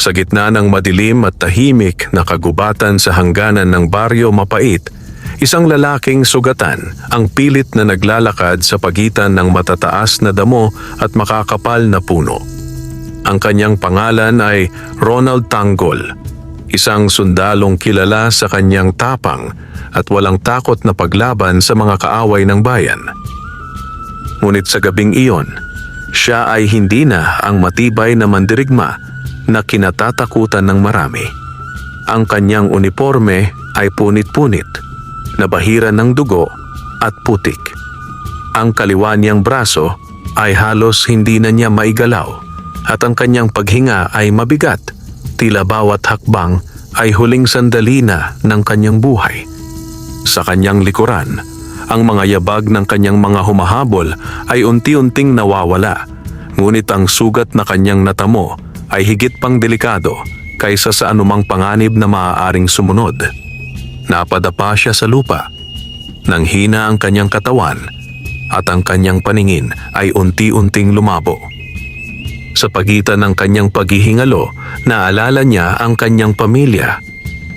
Sa gitna ng madilim at tahimik na kagubatan sa hangganan ng baryo Mapait, isang lalaking sugatan ang pilit na naglalakad sa pagitan ng matataas na damo at makakapal na puno. Ang kanyang pangalan ay Ronald Tanggol, isang sundalong kilala sa kanyang tapang at walang takot na paglaban sa mga kaaway ng bayan. Ngunit sa gabing iyon, siya ay hindi na ang matibay na mandirigma na kinatatakutan ng marami. Ang kanyang uniforme ay punit-punit, nabahira ng dugo at putik. Ang kaliwa niyang braso ay halos hindi na niya maigalaw at ang kanyang paghinga ay mabigat, tila bawat hakbang ay huling sandali na ng kanyang buhay. Sa kanyang likuran, ang mga yabag ng kanyang mga humahabol ay unti-unting nawawala, ngunit ang sugat na kanyang natamo ay higit pang delikado kaysa sa anumang panganib na maaaring sumunod. Napadapa siya sa lupa. Nanghina ang kanyang katawan at ang kanyang paningin ay unti-unting lumabo. Sa pagitan ng kanyang paghihingalo, naalala niya ang kanyang pamilya,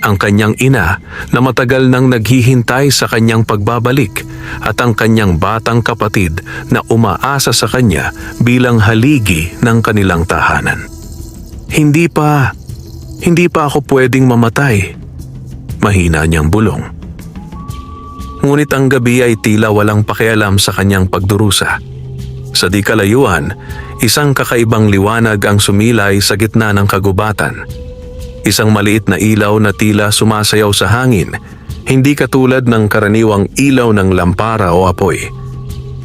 ang kanyang ina na matagal nang naghihintay sa kanyang pagbabalik at ang kanyang batang kapatid na umaasa sa kanya bilang haligi ng kanilang tahanan. Hindi pa ako pwedeng mamatay, mahina niyang bulong. Ngunit ang gabi ay tila walang pakialam sa kanyang pagdurusa. Sa di kalayuan, isang kakaibang liwanag ang sumilay sa gitna ng kagubatan. Isang maliit na ilaw na tila sumasayaw sa hangin, hindi katulad ng karaniwang ilaw ng lampara o apoy.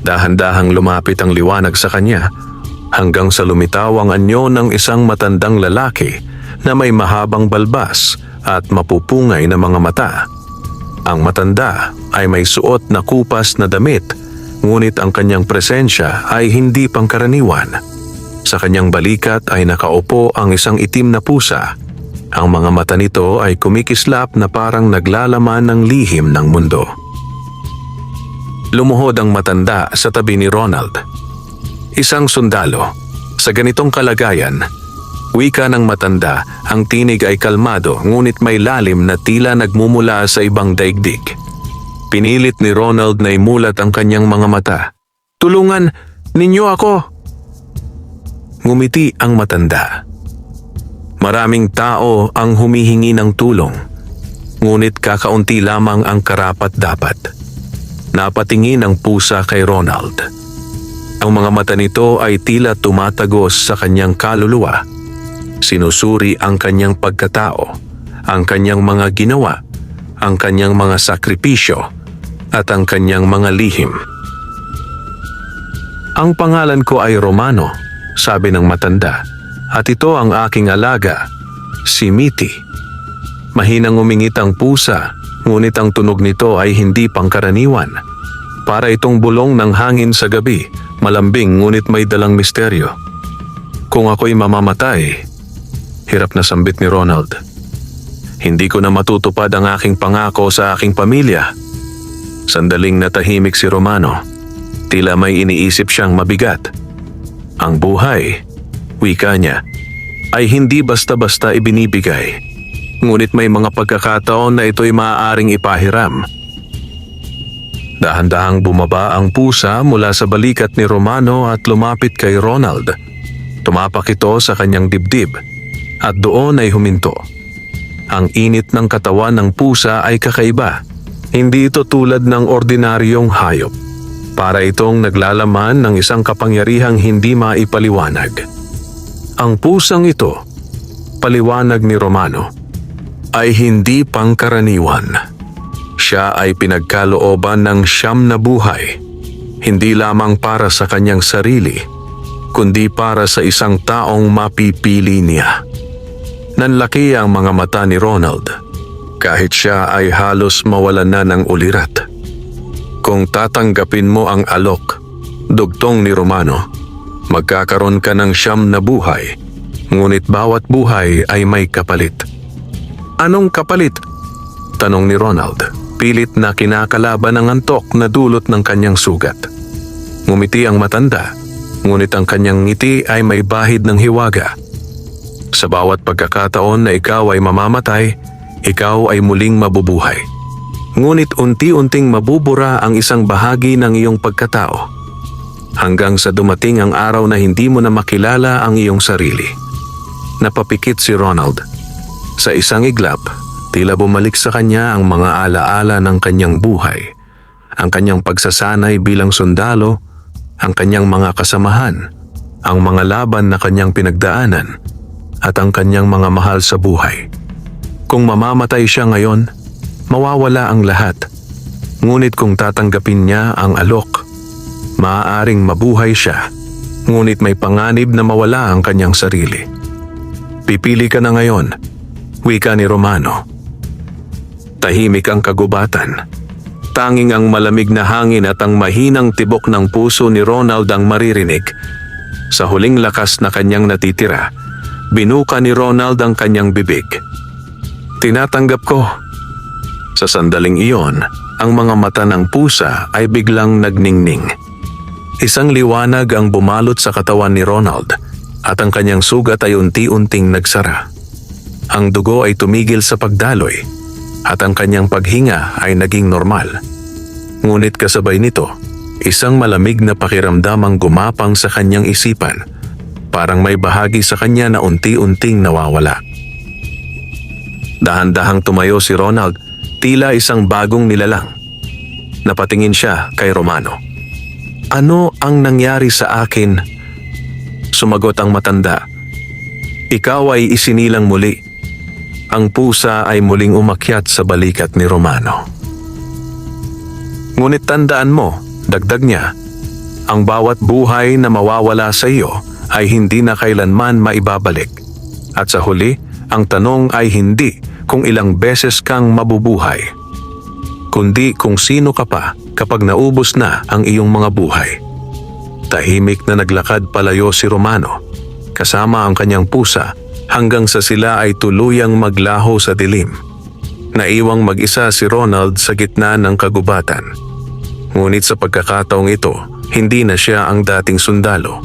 Dahan-dahang lumapit ang liwanag sa kanya, hanggang sa lumitaw ang anyo ng isang matandang lalaki na may mahabang balbas at mapupungay na mga mata. Ang matanda ay may suot na kupas na damit, ngunit ang kanyang presensya ay hindi pangkaraniwan. Sa kanyang balikat ay nakaupo ang isang itim na pusa. Ang mga mata nito ay kumikislap na parang naglalaman ng lihim ng mundo. Lumuhod ang matanda sa tabi ni Ronald. Isang sundalo. Sa ganitong kalagayan, wika ng matanda, ang tinig ay kalmado ngunit may lalim na tila nagmumula sa ibang daigdig. Pinilit ni Ronald na imulat ang kanyang mga mata. "Tulungan ninyo ako!" Ngumiti ang matanda. Maraming tao ang humihingi ng tulong, ngunit kakaunti lamang ang karapat-dapat. Napatingin ang pusa kay Ronald. Ang mga mata nito ay tila tumatagos sa kanyang kaluluwa. Sinusuri ang kanyang pagkatao, ang kanyang mga ginawa, ang kanyang mga sakripisyo, at ang kanyang mga lihim. "Ang pangalan ko ay Romano," sabi ng matanda, "at ito ang aking alaga, si Mitty." Mahinang umingit ang pusa, ngunit ang tunog nito ay hindi pangkaraniwan. Para itong bulong ng hangin sa gabi, malambing ngunit may dalang misteryo. "Kung ako'y mamamatay," hirap na sambit ni Ronald, "hindi ko na matutupad ang aking pangako sa aking pamilya." Sandaling natahimik si Romano. Tila may iniisip siyang mabigat. Ang buhay, wika niya, ay hindi basta-basta ibinibigay. Ngunit may mga pagkakataon na ito'y maaaring ipahiram. Dahan-dahang bumaba ang pusa mula sa balikat ni Romano at lumapit kay Ronald. Tumapak ito sa kanyang dibdib at doon ay huminto. Ang init ng katawan ng pusa ay kakaiba. Hindi ito tulad ng ordinaryong hayop. Para itong naglalaman ng isang kapangyarihang hindi maipaliwanag. Ang pusang ito, paliwanag ni Romano, ay hindi pangkaraniwan. Siya ay pinagkalooban ng 9 na buhay, hindi lamang para sa kanyang sarili, kundi para sa isang taong mapipili niya. Nanlaki ang mga mata ni Ronald, kahit siya ay halos mawalan na ng ulirat. "Kung tatanggapin mo ang alok," dugtong ni Romano, "magkakaroon ka ng 9 na buhay, ngunit bawat buhay ay may kapalit." "Anong kapalit?" tanong ni Ronald, pilit na kinakalaban ang antok na dulot ng kanyang sugat. Ngumiti ang matanda, ngunit ang kanyang ngiti ay may bahid ng hiwaga. Sa bawat pagkakataon na ikaw ay mamamatay, ikaw ay muling mabubuhay. Ngunit unti-unting mabubura ang isang bahagi ng iyong pagkatao. Hanggang sa dumating ang araw na hindi mo na makilala ang iyong sarili. Napapikit si Ronald. Sa isang iglap, tila bumalik sa kanya ang mga alaala ng kanyang buhay. Ang kanyang pagsasanay bilang sundalo, ang kanyang mga kasamahan, ang mga laban na kanyang pinagdaanan, at ang kanyang mga mahal sa buhay. Kung mamamatay siya ngayon, mawawala ang lahat. Ngunit kung tatanggapin niya ang alok, maaaring mabuhay siya, ngunit may panganib na mawala ang kanyang sarili. Pipili ka na ngayon, wika ni Romano. Tahimik ang kagubatan. Tanging ang malamig na hangin at ang mahinang tibok ng puso ni Ronald ang maririnig. Sa huling lakas na kanyang natitira, binuka ni Ronald ang kanyang bibig. Tinatanggap ko. Sa sandaling iyon, ang mga mata ng pusa ay biglang nagningning. Isang liwanag ang bumalot sa katawan ni Ronald at ang kanyang sugat ay unti-unting nagsara. Ang dugo ay tumigil sa pagdaloy at ang kanyang paghinga ay naging normal. Ngunit kasabay nito, isang malamig na pakiramdam ang gumapang sa kanyang isipan. Parang may bahagi sa kanya na unti-unting nawawala. Dahan-dahang tumayo si Ronald, tila isang bagong nilalang. Napatingin siya kay Romano. Ano ang nangyari sa akin? Sumagot ang matanda. Ikaw ay isinilang muli. Ang pusa ay muling umakyat sa balikat ni Romano. Ngunit tandaan mo, dagdag niya, ang bawat buhay na mawawala sa iyo ay hindi na kailanman maibabalik. At sa huli, ang tanong ay hindi kung ilang beses kang mabubuhay, kundi kung sino ka pa kapag naubos na ang iyong mga buhay. Tahimik na naglakad palayo si Romano, kasama ang kanyang pusa hanggang sa sila ay tuluyang maglaho sa dilim. Naiwang mag-isa si Ronald sa gitna ng kagubatan. Ngunit sa pagkakataong ito, hindi na siya ang dating sundalo.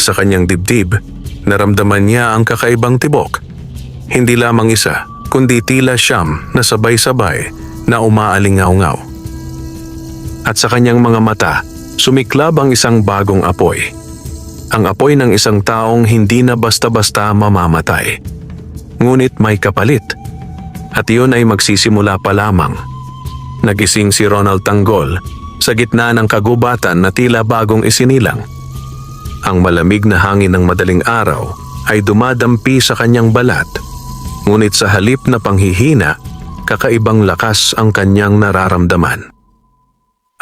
Sa kanyang dibdib, naramdaman niya ang kakaibang tibok. Hindi lamang isa, kundi tila siyam na sabay-sabay na umaalingaw-ngaw. At sa kanyang mga mata, sumiklab ang isang bagong apoy. Ang apoy ng isang taong hindi na basta-basta mamamatay. Ngunit may kapalit. At iyon ay magsisimula pa lamang. Nagising si Ronald Tanggol sa gitna ng kagubatan na tila bagong isinilang. Ang malamig na hangin ng madaling araw ay dumadampi sa kanyang balat. Ngunit sa halip na panghihina, kakaibang lakas ang kanyang nararamdaman.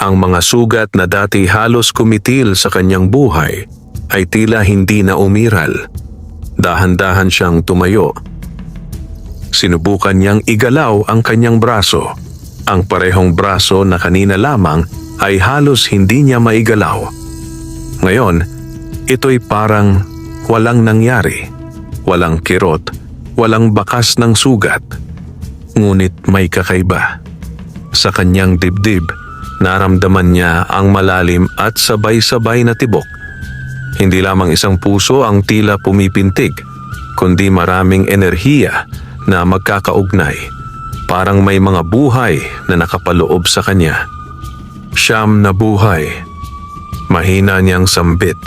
Ang mga sugat na dati halos kumitil sa kanyang buhay ay tila hindi na umiral. Dahan-dahan siyang tumayo. Sinubukan niyang igalaw ang kanyang braso. Ang parehong braso na kanina lamang ay halos hindi niya maigalaw. Ngayon, ito'y parang walang nangyari. Walang kirot, walang bakas ng sugat. Ngunit may kakaiba. Sa kanyang dibdib, naramdaman niya ang malalim at sabay-sabay na tibok. Hindi lamang isang puso ang tila pumipintig, kundi maraming enerhiya na magkakaugnay. Parang may mga buhay na nakapaloob sa kanya. Siyam na buhay. Mahina niyang sambit.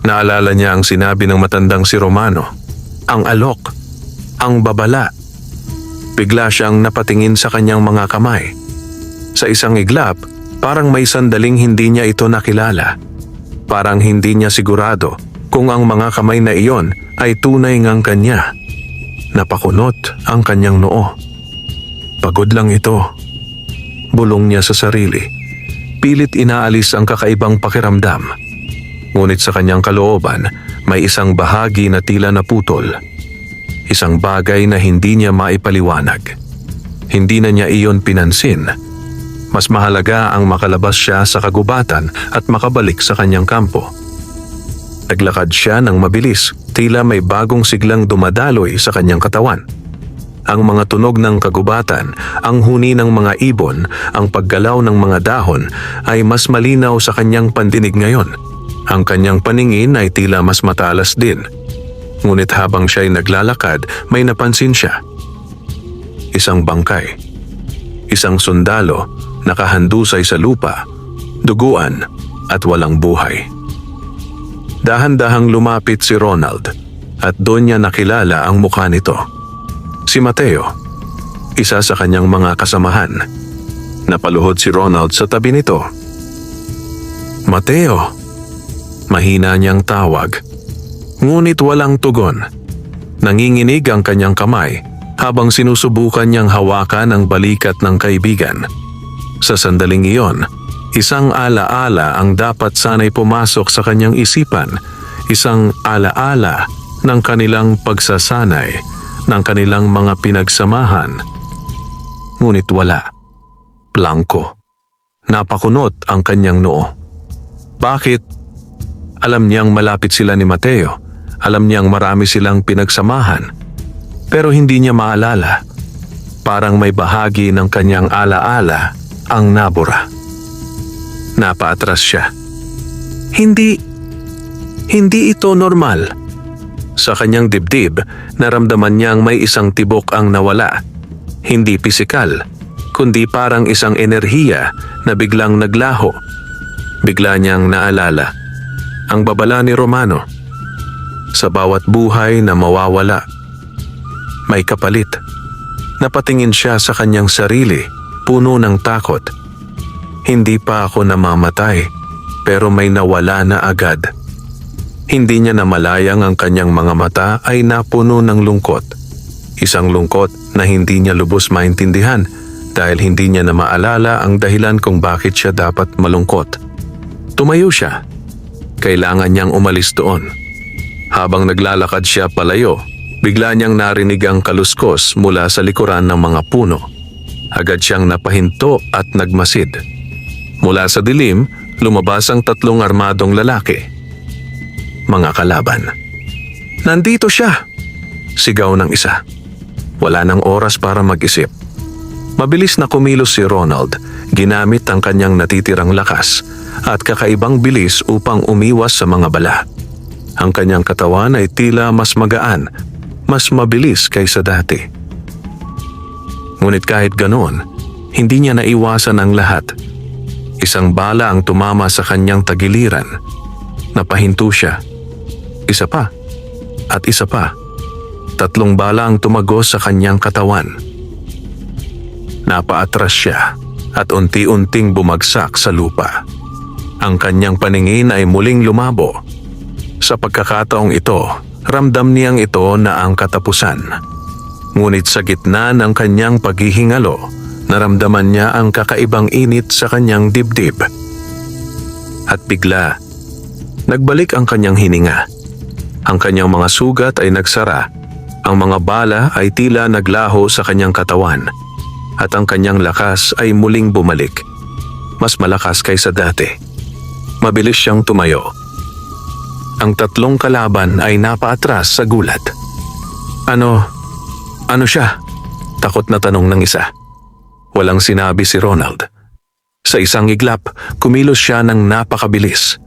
Naalala niya ang sinabi ng matandang si Romano. Ang alok. Ang babala. Bigla siyang napatingin sa kanyang mga kamay. Sa isang iglap, parang may sandaling hindi niya ito nakilala. Parang hindi niya sigurado kung ang mga kamay na iyon ay tunay ngang kanya. Napakunot ang kanyang noo. Pagod lang ito. Bulong niya sa sarili. Pilit inaalis ang kakaibang pakiramdam. Ngunit sa kanyang kalooban, may isang bahagi na tila naputol. Isang bagay na hindi niya maipaliwanag. Hindi na niya iyon pinansin. Mas mahalaga ang makalabas siya sa kagubatan at makabalik sa kanyang kampo. Naglakad siya ng mabilis, tila may bagong siglang dumadaloy sa kanyang katawan. Ang mga tunog ng kagubatan, ang huni ng mga ibon, ang paggalaw ng mga dahon ay mas malinaw sa kanyang pandinig ngayon. Ang kanyang paningin ay tila mas matalas din. Ngunit habang siya'y naglalakad, may napansin siya. Isang bangkay. Isang sundalo, nakahandusay sa lupa, duguan at walang buhay. Dahan-dahang lumapit si Ronald at doon niya nakilala ang mukha nito. Si Mateo, isa sa kanyang mga kasamahan. Napaluhod si Ronald sa tabi nito. Mateo, mahina niyang tawag. Ngunit walang tugon. Nanginginig ang kanyang kamay habang sinusubukan niyang hawakan ang balikat ng kaibigan. Sa sandaling iyon, isang alaala ang dapat sana'y pumasok sa kanyang isipan. Isang alaala ng kanilang pagsasanay, ng kanilang mga pinagsamahan. Ngunit wala. Blanko. Napakunot ang kanyang noo. Bakit? Alam niyang malapit sila ni Mateo. Alam niyang marami silang pinagsamahan. Pero hindi niya maalala. Parang may bahagi ng kanyang alaala ang nabura. Napaatras siya. Hindi ito normal. Sa kanyang dibdib, naramdaman niyang may isang tibok ang nawala. Hindi pisikal, kundi parang isang enerhiya na biglang naglaho. Bigla niyang naalala ang babala ni Romano. Sa bawat buhay na mawawala, may kapalit. Napatingin siya sa kanyang sarili, puno ng takot. Hindi pa ako namamatay, pero may nawala na agad. Hindi niya namalayang ang kanyang mga mata ay napuno ng lungkot. Isang lungkot na hindi niya lubos maintindihan dahil hindi niya na maalala ang dahilan kung bakit siya dapat malungkot. Tumayo siya. Kailangan niyang umalis doon. Habang naglalakad siya palayo, bigla niyang narinig ang kaluskos mula sa likuran ng mga puno. Agad siyang napahinto at nagmasid. Mula sa dilim, lumabas ang 3 armadong lalaki. Mga kalaban. Nandito siya! Sigaw ng isa. Wala nang oras para mag-isip. Mabilis na kumilos si Ronald, ginamit ang kanyang natitirang lakas at kakaibang bilis upang umiwas sa mga bala. Ang kanyang katawan ay tila mas magaan, mas mabilis kaysa dati. Ngunit kahit ganoon, hindi niya naiwasan ang lahat. Isang bala ang tumama sa kanyang tagiliran. Napahinto siya. Isa pa. At isa pa. 3 bala ang tumagos sa kanyang katawan. Napaatras siya at unti-unting bumagsak sa lupa. Ang kanyang paningin ay muling lumabo. Sa pagkakataong ito, ramdam niyang ito na ang katapusan. Ngunit sa gitna ng kanyang paghihingalo, naramdaman niya ang kakaibang init sa kanyang dibdib. At bigla, nagbalik ang kanyang hininga. Ang kanyang mga sugat ay nagsara. Ang mga bala ay tila naglaho sa kanyang katawan. At ang kanyang lakas ay muling bumalik. Mas malakas kaysa dati. Mabilis siyang tumayo. Ang 3 kalaban ay napaatras sa gulat. Ano siya? Takot na tanong ng isa. Walang sinabi si Ronald. Sa isang iglap, kumilos siya ng napakabilis.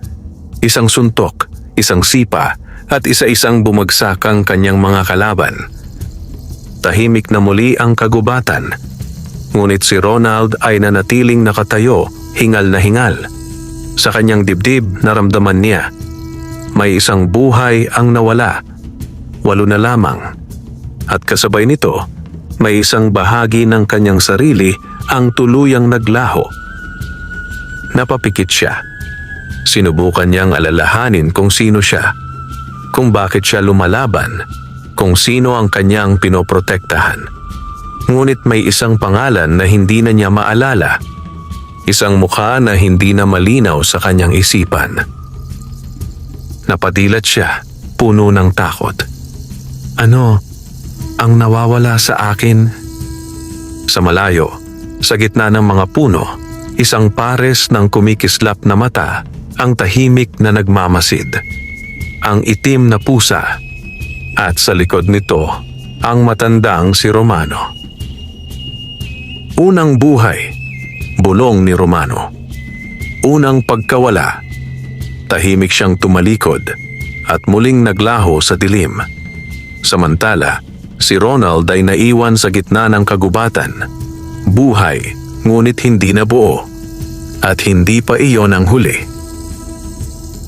Isang suntok, isang sipa, at isa-isang bumagsak ang kanyang mga kalaban. Tahimik na muli ang kagubatan. Ngunit si Ronald ay nanatiling nakatayo, hingal na hingal. Sa kanyang dibdib, naramdaman niya. May isang buhay ang nawala. 8 na lamang. At kasabay nito, may isang bahagi ng kanyang sarili ang tuluyang naglaho. Napapikit siya. Sinubukan niyang alalahanin kung sino siya, kung bakit siya lumalaban, kung sino ang kanyang pinoprotektahan. Ngunit may isang pangalan na hindi na niya maalala. Isang mukha na hindi na malinaw sa kanyang isipan. Napadilat siya, puno ng takot. Ano ang nawawala sa akin? Sa malayo, sa gitna ng mga puno, isang pares ng kumikislap na mata ang tahimik na nagmamasid. Ang itim na pusa at sa likod nito ang matandang si Romano. Unang buhay, bulong ni Romano. Unang pagkawala, tahimik siyang tumalikod at muling naglaho sa dilim. Samantala, si Ronald ay naiwan sa gitna ng kagubatan. Buhay, ngunit hindi na buo. At hindi pa iyon ang huli.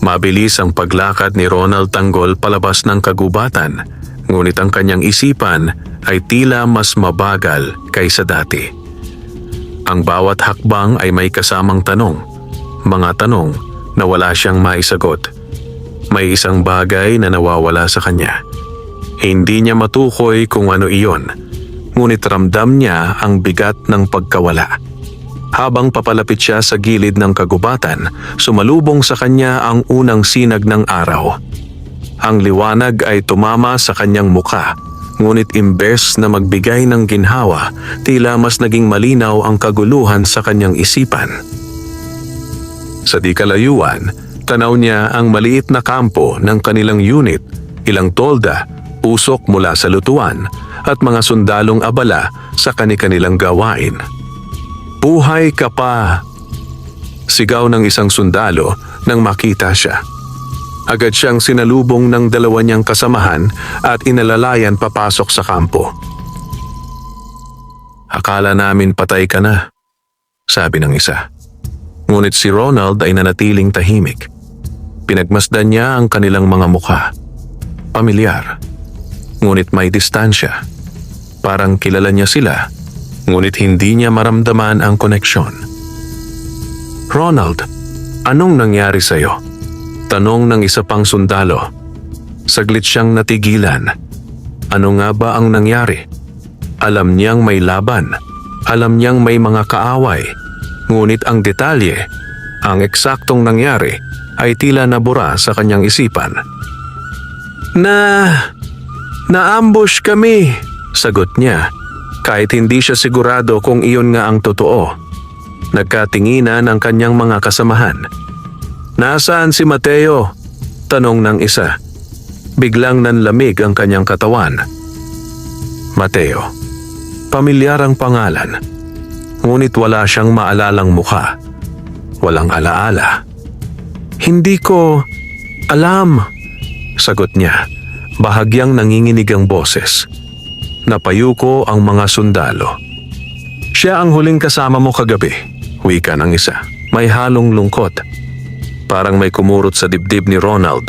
Mabilis ang paglakad ni Ronald Tanggol palabas ng kagubatan, ngunit ang kanyang isipan ay tila mas mabagal kaysa dati. Ang bawat hakbang ay may kasamang tanong, mga tanong na wala siyang maisagot. May isang bagay na nawawala sa kanya. Hindi niya matukoy kung ano iyon, ngunit ramdam niya ang bigat ng pagkawala. Habang papalapit siya sa gilid ng kagubatan, sumalubong sa kanya ang unang sinag ng araw. Ang liwanag ay tumama sa kanyang muka, ngunit imbes na magbigay ng ginhawa, tila mas naging malinaw ang kaguluhan sa kanyang isipan. Sa di kalayuan, tanaw niya ang maliit na kampo ng kanilang unit, ilang tolda, usok mula sa lutuan, at mga sundalong abala sa kani-kanilang gawain. "Buhay ka pa!" Sigaw ng isang sundalo nang makita siya. Agad siyang sinalubong ng dalawa niyang kasamahan at inalalayan papasok sa kampo. "Akala namin patay ka na," sabi ng isa. Ngunit si Ronald ay nanatiling tahimik. Pinagmasdan niya ang kanilang mga mukha. Pamilyar, ngunit may distansya. Parang kilala niya sila, ngunit hindi niya maramdaman ang koneksyon. "Ronald, anong nangyari sa'yo?" Tanong ng isa pang sundalo. Saglit siyang natigilan. Ano nga ba ang nangyari? Alam niyang may laban. Alam niyang may mga kaaway. Ngunit ang detalye, ang eksaktong nangyari, ay tila nabura sa kanyang isipan. Naambush kami," sagot niya. Kahit hindi siya sigurado kung iyon nga ang totoo. Nagkatinginan ang kanyang mga kasamahan. "Nasaan si Mateo?" tanong ng isa. Biglang nanlamig ang kanyang katawan. Mateo. Pamilyar ang pangalan. Ngunit wala siyang maalalang mukha. Walang alaala. "Hindi ko alam," sagot niya. Bahagyang nanginginig ang boses. Napayuko ang mga sundalo. "Siya ang huling kasama mo kagabi," wika ng isa. May halong lungkot. Parang may kumurot sa dibdib ni Ronald.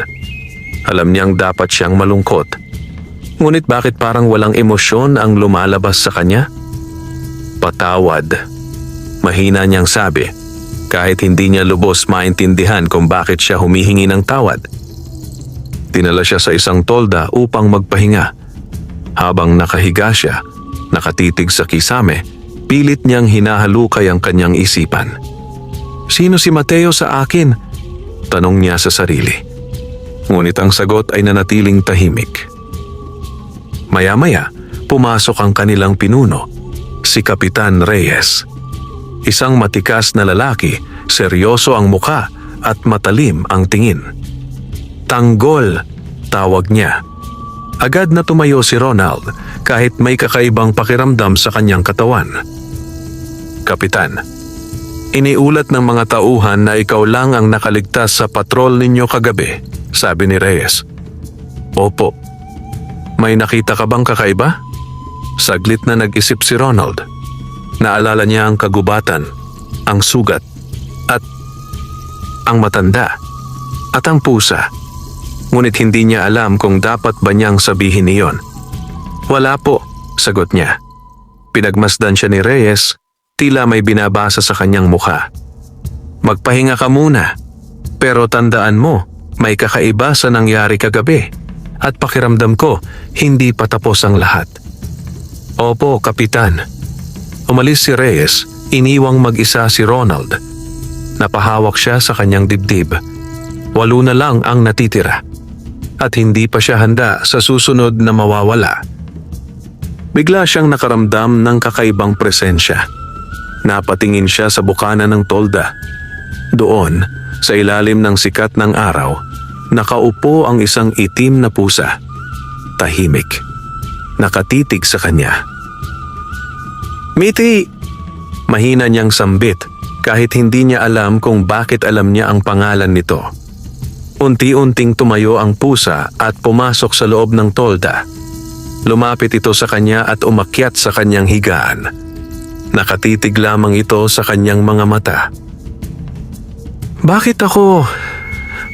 Alam niyang dapat siyang malungkot. Ngunit bakit parang walang emosyon ang lumalabas sa kanya? "Patawad," mahina niyang sabi, kahit hindi niya lubos maintindihan kung bakit siya humihingi ng tawad. Dinala siya sa isang tolda upang magpahinga. Habang nakahiga siya, nakatitig sa kisame, pilit niyang hinahalukay ang kanyang isipan. "Sino si Mateo sa akin?" tanong niya sa sarili. Ngunit ang sagot ay nanatiling tahimik. Maya-maya, pumasok ang kanilang pinuno, si Kapitan Reyes. Isang matikas na lalaki, seryoso ang muka at matalim ang tingin. "Tanggol," tawag niya. Agad na tumayo si Ronald kahit may kakaibang pakiramdam sa kanyang katawan. "Kapitan, iniulat ng mga tauhan na ikaw lang ang nakaligtas sa patrol ninyo kagabi," sabi ni Reyes. "Opo." "May nakita ka bang kakaiba?" Saglit na nag-isip si Ronald. Naalala niya ang kagubatan, ang sugat, at ang matanda, at ang pusa. Ngunit hindi niya alam kung dapat ba niyang sabihin iyon. "Wala po," sagot niya. Pinagmasdan siya ni Reyes, tila may binabasa sa kanyang mukha. "Magpahinga ka muna, pero tandaan mo, may kakaiba sa nangyari kagabi, at pakiramdam ko, hindi pa tapos ang lahat." "Opo, Kapitan." Umalis si Reyes, iniwang mag-isa si Ronald. Napahawak siya sa kanyang dibdib. 8 na lang ang natitira. At hindi pa siya handa sa susunod na mawawala. Bigla siyang nakaramdam ng kakaibang presensya. Napatingin siya sa bukana ng tolda. Doon, sa ilalim ng sikat ng araw, nakaupo ang isang itim na pusa. Tahimik. Nakatitig sa kanya. "Miti!" Mahina niyang sambit kahit hindi niya alam kung bakit alam niya ang pangalan nito. Unti-unting tumayo ang pusa at pumasok sa loob ng tolda. Lumapit ito sa kanya at umakyat sa kanyang higaan. Nakatitig lamang ito sa kanyang mga mata. "Bakit ako?"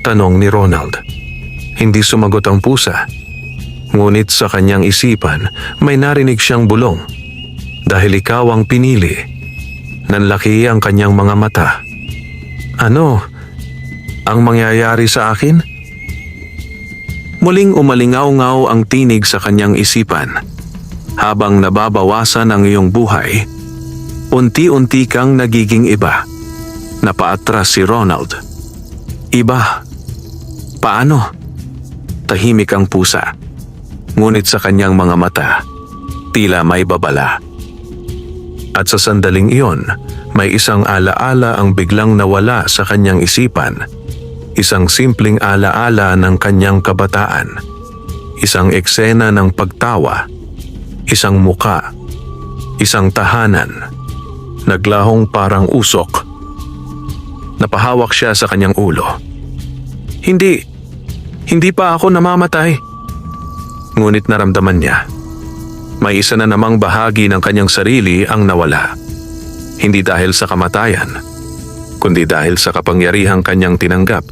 tanong ni Ronald. Hindi sumagot ang pusa. Ngunit sa kanyang isipan, may narinig siyang bulong. "Dahil ikaw ang pinili." Nanlaki ang kanyang mga mata. "Ano ang mangyayari sa akin?" Muling umalingaw-ngaw ang tinig sa kanyang isipan. "Habang nababawasan ang iyong buhay, unti-unti kang nagiging iba." Napaatras si Ronald. "Iba? Paano?" Tahimik ang pusa. Ngunit sa kanyang mga mata, tila may babala. At sa sandaling iyon, may isang alaala ang biglang nawala sa kanyang isipan. Isang simpleng alaala ng kanyang kabataan. Isang eksena ng pagtawa. Isang muka. Isang tahanan. Naglahong parang usok. Napahawak siya sa kanyang ulo. Hindi pa ako namamatay." Ngunit naramdaman niya. May isa na namang bahagi ng kanyang sarili ang nawala. Hindi dahil sa kamatayan, kundi dahil sa kapangyarihang kanyang tinanggap.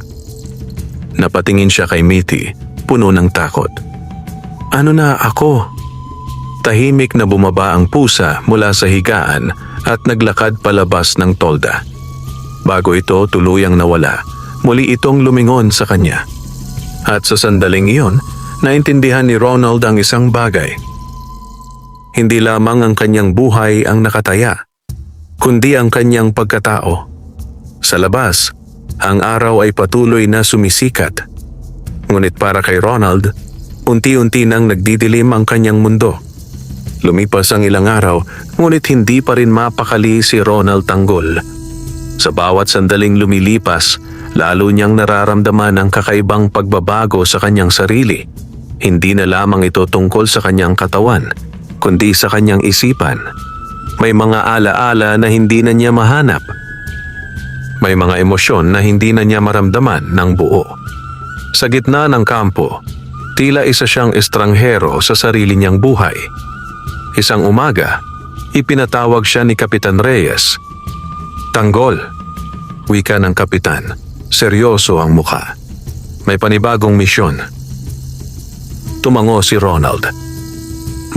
Napatingin siya kay Mitty, puno ng takot. "Ano na ako?" Tahimik na bumaba ang pusa mula sa higaan at naglakad palabas ng tolda. Bago ito tuluyang nawala, muli itong lumingon sa kanya. At sa sandaling iyon, naintindihan ni Ronald ang isang bagay. Hindi lamang ang kanyang buhay ang nakataya, kundi ang kanyang pagkatao. Sa labas, ang araw ay patuloy na sumisikat. Ngunit para kay Ronald, unti-unti nang nagdidilim ang kanyang mundo. Lumipas ang ilang araw, ngunit hindi pa rin mapakali si Ronald Tanggol. Sa bawat sandaling lumilipas, lalo niyang nararamdaman ang kakaibang pagbabago sa kanyang sarili. Hindi na lamang ito tungkol sa kanyang katawan, kundi sa kanyang isipan. May mga alaala na hindi na niya mahanap. May mga emosyon na hindi na niya maramdaman ng buo. Sa gitna ng kampo, tila isa siyang estranghero sa sarili niyang buhay. Isang umaga, ipinatawag siya ni Kapitan Reyes. "Tanggol," wika ng kapitan. Seryoso ang mukha. "May panibagong misyon." Tumango si Ronald.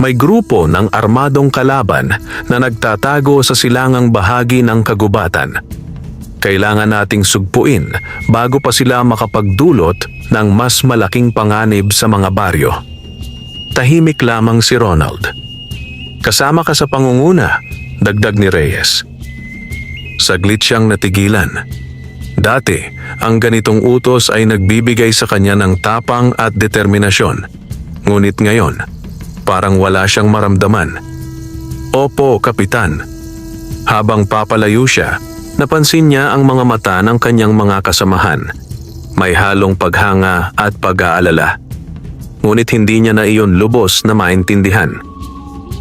May grupo ng armadong kalaban na nagtatago sa silangang bahagi ng kagubatan. Kailangan nating sugpuin bago pa sila makapagdulot ng mas malaking panganib sa mga baryo. Tahimik lamang si Ronald. "Kasama ka sa pangunguna," dagdag ni Reyes. Saglit siyang natigilan. Dati, ang ganitong utos ay nagbibigay sa kanya ng tapang at determinasyon. Ngunit ngayon, parang wala siyang maramdaman. "Opo, Kapitan." Habang papalayo siya, napansin niya ang mga mata ng kanyang mga kasamahan. May halong paghanga at pag-aalala. Ngunit hindi niya na iyon lubos na maintindihan.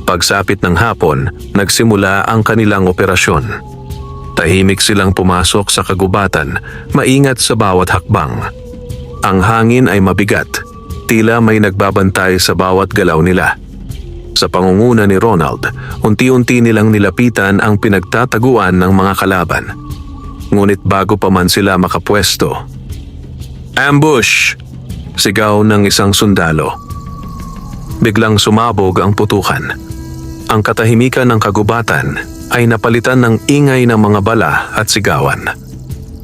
Pagsapit ng hapon, nagsimula ang kanilang operasyon. Tahimik silang pumasok sa kagubatan, maingat sa bawat hakbang. Ang hangin ay mabigat, tila may nagbabantay sa bawat galaw nila. Sa pangunguna ni Ronald, unti-unti nilang nilapitan ang pinagtataguan ng mga kalaban. Ngunit bago pa man sila makapwesto, "Ambush!" sigaw ng isang sundalo. Biglang sumabog ang putukan. Ang katahimikan ng kagubatan ay napalitan ng ingay ng mga bala at sigawan.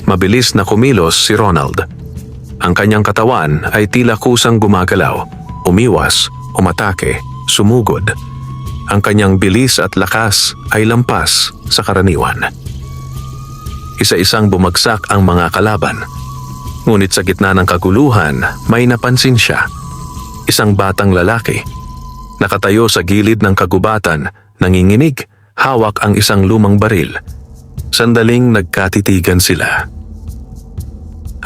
Mabilis na kumilos si Ronald. Ang kanyang katawan ay tila kusang gumagalaw, umiwas, umatake, sumugod. Ang kanyang bilis at lakas ay lampas sa karaniwan. Isa-isang bumagsak ang mga kalaban. Ngunit sa gitna ng kaguluhan, may napansin siya. Isang batang lalaki. Nakatayo sa gilid ng kagubatan, nanginginig, hawak ang isang lumang baril. Sandaling nagkatitigan sila.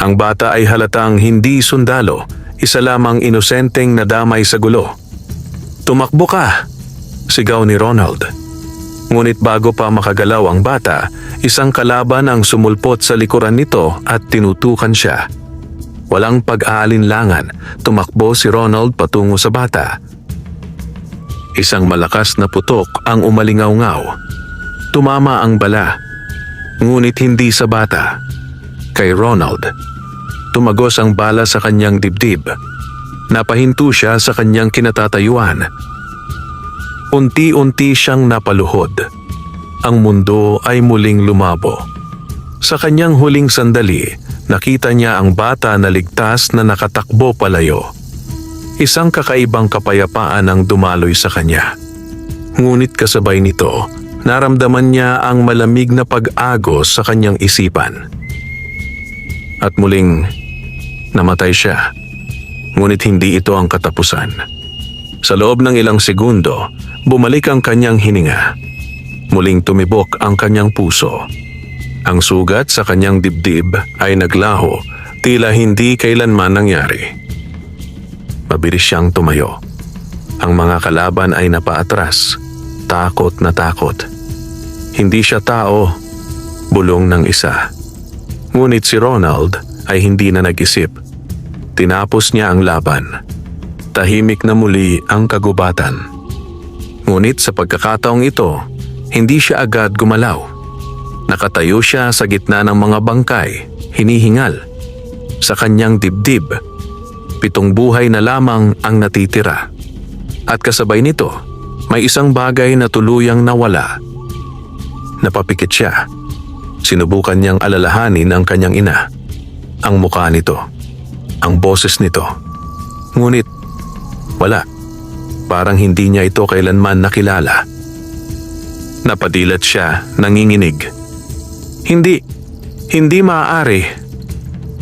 Ang bata ay halatang hindi sundalo, isa lamang inosenteng nadamay sa gulo. "Tumakbo ka!" sigaw ni Ronald. Ngunit bago pa makagalaw ang bata, isang kalaban ang sumulpot sa likuran nito at tinutukan siya. Walang pag-aalinlangan, tumakbo si Ronald patungo sa bata. Isang malakas na putok ang umalingaw-ngaw. Tumama ang bala, ngunit hindi sa bata. Kay Ronald, tumagos ang bala sa kanyang dibdib. Napahinto siya sa kanyang kinatatayuan. Unti-unti siyang napaluhod. Ang mundo ay muling lumabo. Sa kanyang huling sandali, nakita niya ang bata na ligtas na nakatakbo palayo. Isang kakaibang kapayapaan ang dumaloy sa kanya. Ngunit kasabay nito, naramdaman niya ang malamig na pag-agos sa kanyang isipan. At muling, namatay siya. Ngunit hindi ito ang katapusan. Sa loob ng ilang segundo, bumalik ang kanyang hininga. Muling tumibok ang kanyang puso. Ang sugat sa kanyang dibdib ay naglaho, tila hindi kailanman nangyari. Mabilis siyang tumayo. Ang mga kalaban ay napaatras, takot na takot. Hindi siya tao, bulong ng isa. Ngunit si Ronald ay hindi na nag-isip. Tinapos niya ang laban. Tahimik na muli ang kagubatan. Ngunit sa pagkakataong ito, hindi siya agad gumalaw. Nakatayo siya sa gitna ng mga bangkay, hinihingal. Sa kanyang dibdib, 7 buhay na lamang ang natitira. At kasabay nito, may isang bagay na tuluyang nawala. Napapikit siya. Sinubukan niyang alalahanin ang kanyang ina. Ang mukha nito. Ang boses nito. Ngunit, wala. Parang hindi niya ito kailanman nakilala. Napadilat siya, nanginginig. Hindi maaari.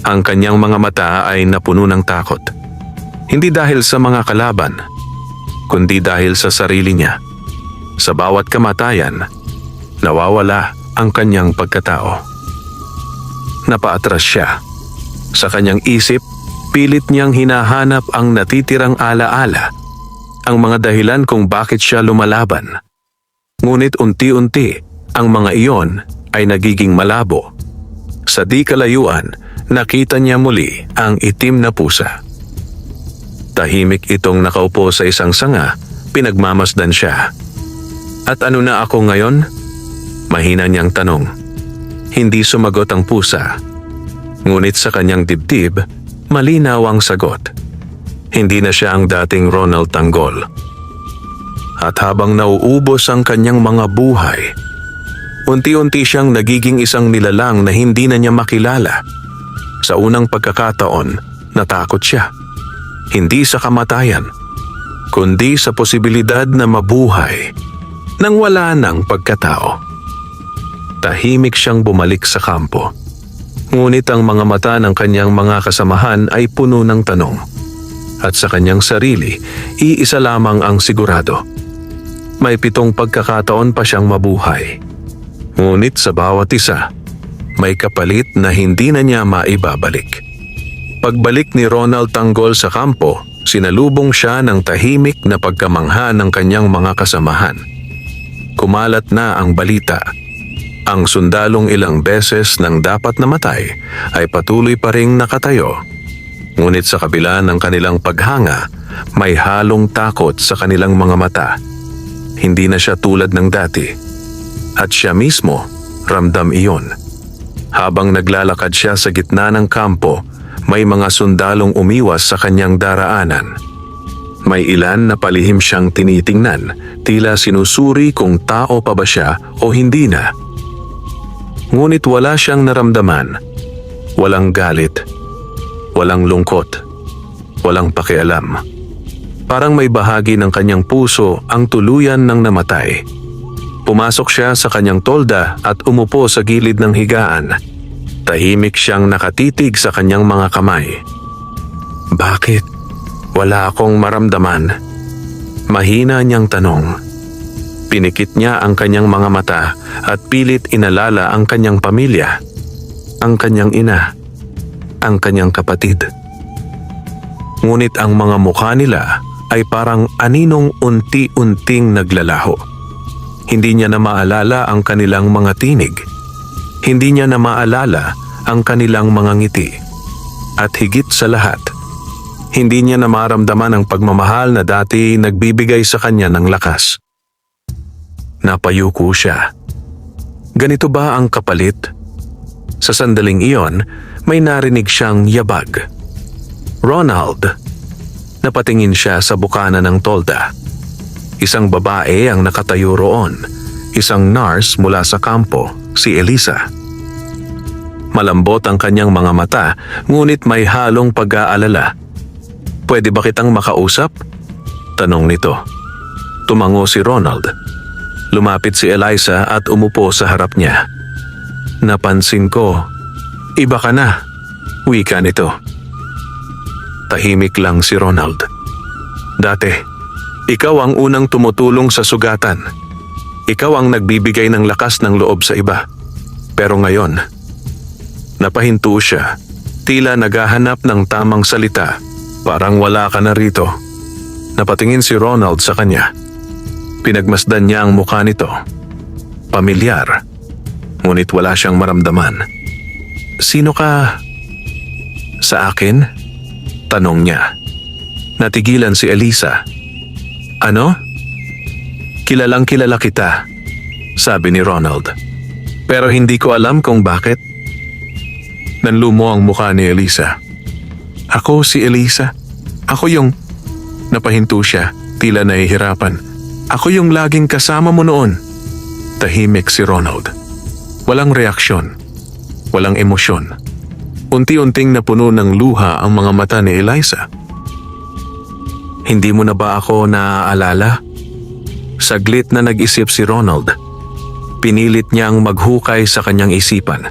Ang kanyang mga mata ay napuno ng takot. Hindi dahil sa mga kalaban, kundi dahil sa sarili niya. Sa bawat kamatayan, nawawala ang kanyang pagkatao. Napaatras siya. Sa kanyang isip, pilit niyang hinahanap ang natitirang alaala, ang mga dahilan kung bakit siya lumalaban. Ngunit unti-unti, ang mga iyon ay nagiging malabo. Sa di kalayuan, nakita niya muli ang itim na pusa. Tahimik itong nakaupo sa isang sanga, pinagmamasdan siya. At ano na ako ngayon? Mahina niyang tanong. Hindi sumagot ang pusa. Ngunit sa kanyang dibdib, malinaw ang sagot. Hindi na siya ang dating Ronald Tanggol. At habang nauubos ang kanyang mga buhay, unti-unti siyang nagiging isang nilalang na hindi na niya makilala. Sa unang pagkakataon, natakot siya. Hindi sa kamatayan, kundi sa posibilidad na mabuhay nang wala ng pagkatao. Tahimik siyang bumalik sa kampo. Ngunit ang mga mata ng kanyang mga kasamahan ay puno ng tanong. At sa kanyang sarili, iisa lamang ang sigurado. May 7 pagkakataon pa siyang mabuhay. Ngunit sa bawat isa, may kapalit na hindi na niya maibabalik. Pagbalik ni Ronald Tanggol sa kampo, sinalubong siya ng tahimik na pagkamangha ng kanyang mga kasamahan. Kumalat na ang balita. Ang sundalong ilang beses nang dapat namatay ay patuloy pa ring nakatayo. Ngunit sa kabila ng kanilang paghanga, may halong takot sa kanilang mga mata. Hindi na siya tulad ng dati. At siya mismo, ramdam iyon. Habang naglalakad siya sa gitna ng kampo, may mga sundalong umiwas sa kanyang daraanan. May ilan na palihim siyang tinitingnan, tila sinusuri kung tao pa ba siya o hindi na. Ngunit wala siyang naramdaman. Walang galit. Walang lungkot. Walang pakialam. Parang may bahagi ng kanyang puso ang tuluyan ng namatay. Pumasok siya sa kanyang tolda at umupo sa gilid ng higaan. Tahimik siyang nakatitig sa kanyang mga kamay. Bakit? Wala akong maramdaman. Mahina niyang tanong. Pinikit niya ang kanyang mga mata at pilit inalala ang kanyang pamilya, ang kanyang ina, ang kanyang kapatid. Ngunit ang mga mukha nila ay parang aninong unti-unting naglalaho. Hindi niya na maalala ang kanilang mga tinig. Hindi niya na maalala ang kanilang mga ngiti. At higit sa lahat, Hindi niya na maramdaman ang pagmamahal na dati nagbibigay sa kanya ng lakas. Napayuko siya. Ganito ba ang kapalit? Sa sandaling iyon, may narinig siyang yabag. Ronald! Napatingin siya sa bukana ng tolda. Isang babae ang nakatayo roon. Isang nurse mula sa kampo, si Elisa. Malambot ang kanyang mga mata, ngunit may halong pag-aalala. "Pwede ba kitang makausap?" tanong nito. Tumango si Ronald. Lumapit si Eliza at umupo sa harap niya. "Napansin ko, iba ka na," wika nito. Tahimik lang si Ronald. "Dati, ikaw ang unang tumutulong sa sugatan. Ikaw ang nagbibigay ng lakas ng loob sa iba. Pero ngayon," napahinto siya, tila naghahanap ng tamang salita. "Parang wala ka na rito." Napatingin si Ronald sa kanya. Pinagmasdan niya ang mukha nito. Pamilyar, ngunit wala siyang maramdaman. "Sino ka?" "Sa akin?" tanong niya. Natigilan si Elisa. "Ano?" "Kilalang kilala kita," sabi ni Ronald. "Pero hindi ko alam kung bakit." Nanlumo ang mukha ni Elisa. "Ako si Elisa. Ako yung..." Napahinto siya, tila nahihirapan. "Ako yung laging kasama mo noon." Tahimik si Ronald. Walang reaksyon. Walang emosyon. Unti-unting napuno ng luha ang mga mata ni Eliza. "Hindi mo na ba ako naaalala?" Saglit na nag-isip si Ronald. Pinilit niyang maghukay sa kanyang isipan.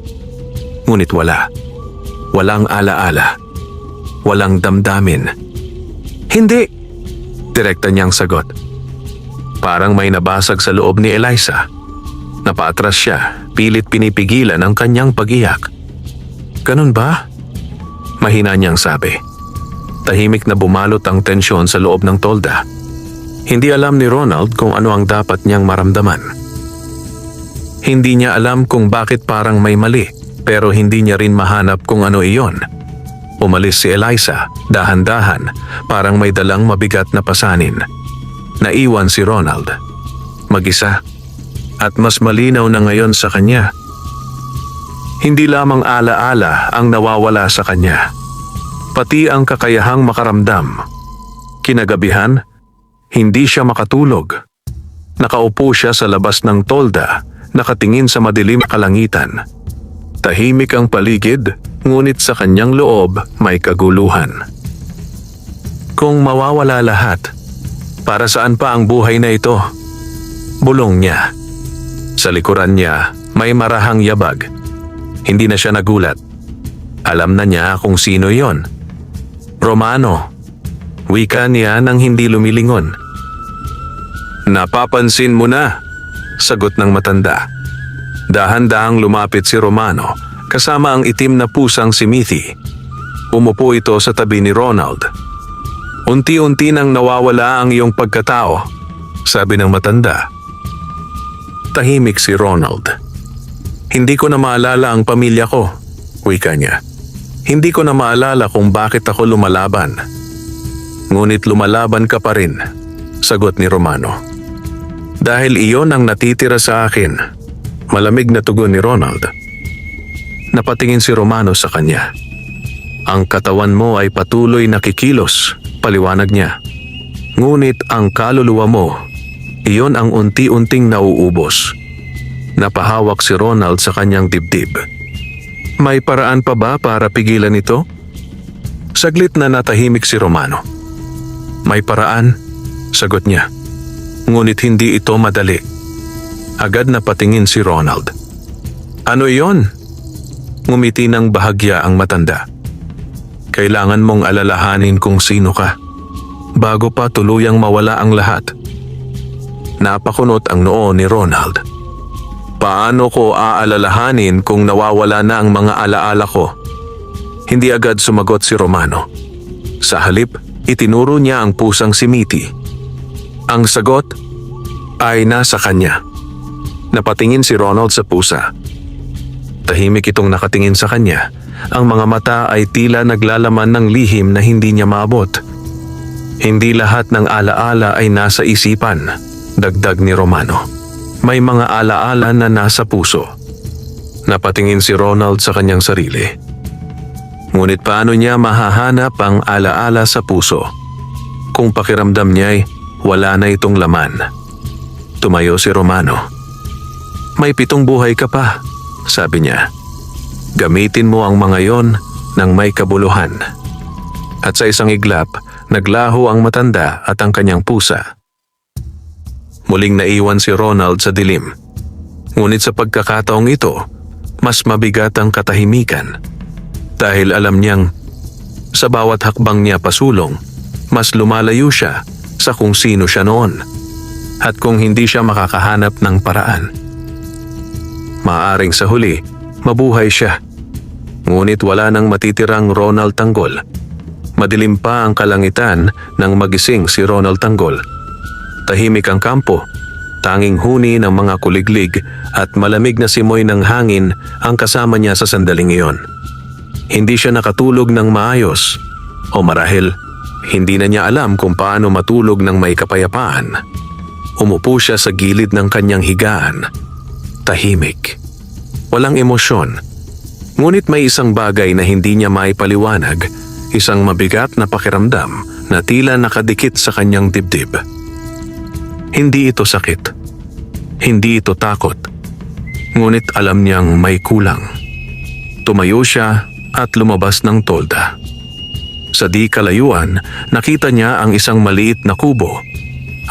Ngunit wala. Walang alaala. Walang damdamin. "Hindi!" direkta niyang sagot. Parang may nabasag sa loob ni Eliza. Napaatras siya, pilit pinipigilan ang kanyang pag-iyak. "Ganun ba?" mahina niyang sabi. Tahimik na bumalot ang tensyon sa loob ng tolda. Hindi alam ni Ronald kung ano ang dapat niyang maramdaman. Hindi niya alam kung bakit parang may mali, pero hindi niya rin mahanap kung ano iyon. Umalis si Eliza, dahan-dahan, parang may dalang mabigat na pasanin. Naiwan si Ronald. Mag-isa. At mas malinaw na ngayon sa kanya. Hindi lamang alaala ang nawawala sa kanya, pati ang kakayahang makaramdam. Kinagabihan, hindi siya makatulog. Nakaupo siya sa labas ng tolda, nakatingin sa madilim na kalangitan. Tahimik ang paligid, ngunit sa kanyang loob may kaguluhan. Kung mawawala lahat, para saan pa ang buhay na ito? Bulong niya. Sa likuran niya, may marahang yabag. Hindi na siya nagulat. Alam na niya kung sino yon. Romano. Wika niya nang hindi lumilingon. "Napapansin mo na," sagot ng matanda. Dahan-dahang lumapit si Romano, kasama ang itim na pusang si Mithy. Umupo ito sa tabi ni Ronald. "Unti-unti nang nawawala ang iyong pagkatao," sabi ng matanda. Tahimik si Ronald. "Hindi ko na maalala ang pamilya ko," wika niya. "Hindi ko na maalala kung bakit ako lumalaban." "Ngunit lumalaban ka pa rin," sagot ni Romano. "Dahil iyon ang natitira sa akin." Malamig na tugon ni Ronald. Napatingin si Romano sa kanya. "Ang katawan mo ay patuloy na kikilos," paliwanag niya. "Ngunit ang kaluluwa mo, iyon ang unti-unting nauubos." Napahawak si Ronald sa kanyang dibdib. "May paraan pa ba para pigilan ito?" Saglit na natahimik si Romano. "May paraan," sagot niya. "Ngunit hindi ito madali." Agad na patingin si Ronald. "Ano iyon?" Ngumiti ng bahagya ang matanda. "Kailangan mong alalahanin kung sino ka, bago pa tuluyang mawala ang lahat." Napakunot ang noo ni Ronald. "Paano ko aalalahanin kung nawawala na ang mga alaala ko?" Hindi agad sumagot si Romano. Sa halip, itinuro niya ang pusang si Mithy. Ang sagot ay nasa kanya. Napatingin si Ronald sa pusa. Tahimik itong nakatingin sa kanya, ang mga mata ay tila naglalaman ng lihim na hindi niya maabot. Hindi lahat ng alaala ay nasa isipan, dagdag ni Romano. May mga alaala na nasa puso. Napatingin si Ronald sa kanyang sarili. Ngunit paano niya mahahanap ang alaala sa puso kung pakiramdam niya'y wala na itong laman? Tumayo si Romano. May 7 buhay ka pa, sabi niya. Gamitin mo ang mga yon ng may kabuluhan. At sa isang iglap, naglaho ang matanda at ang kanyang pusa. Muling naiwan si Ronald sa dilim. Ngunit sa pagkakataong ito, mas mabigat ang katahimikan. Dahil alam niyang sa bawat hakbang niya pasulong, mas lumalayo siya sa kung sino siya noon. At kung hindi siya makakahanap ng paraan. Maaring sa huli, mabuhay siya. Ngunit wala nang matitirang Ronald Tanggol. Madilim pa ang kalangitan nang magising si Ronald Tanggol. Tahimik ang kampo, tanging huni ng mga kuliglig at malamig na simoy ng hangin ang kasama niya sa sandaling iyon. Hindi siya nakatulog ng maayos, o marahil hindi na niya alam kung paano matulog ng may kapayapaan. Umupo siya sa gilid ng kanyang higaan. Tahimik. Walang emosyon. Ngunit may isang bagay na hindi niya maipaliwanag, isang mabigat na pakiramdam na tila nakadikit sa kanyang dibdib. Hindi ito sakit. Hindi ito takot. Ngunit alam niyang may kulang. Tumayo siya at lumabas ng tolda. Sa di kalayuan, nakita niya ang isang maliit na kubo,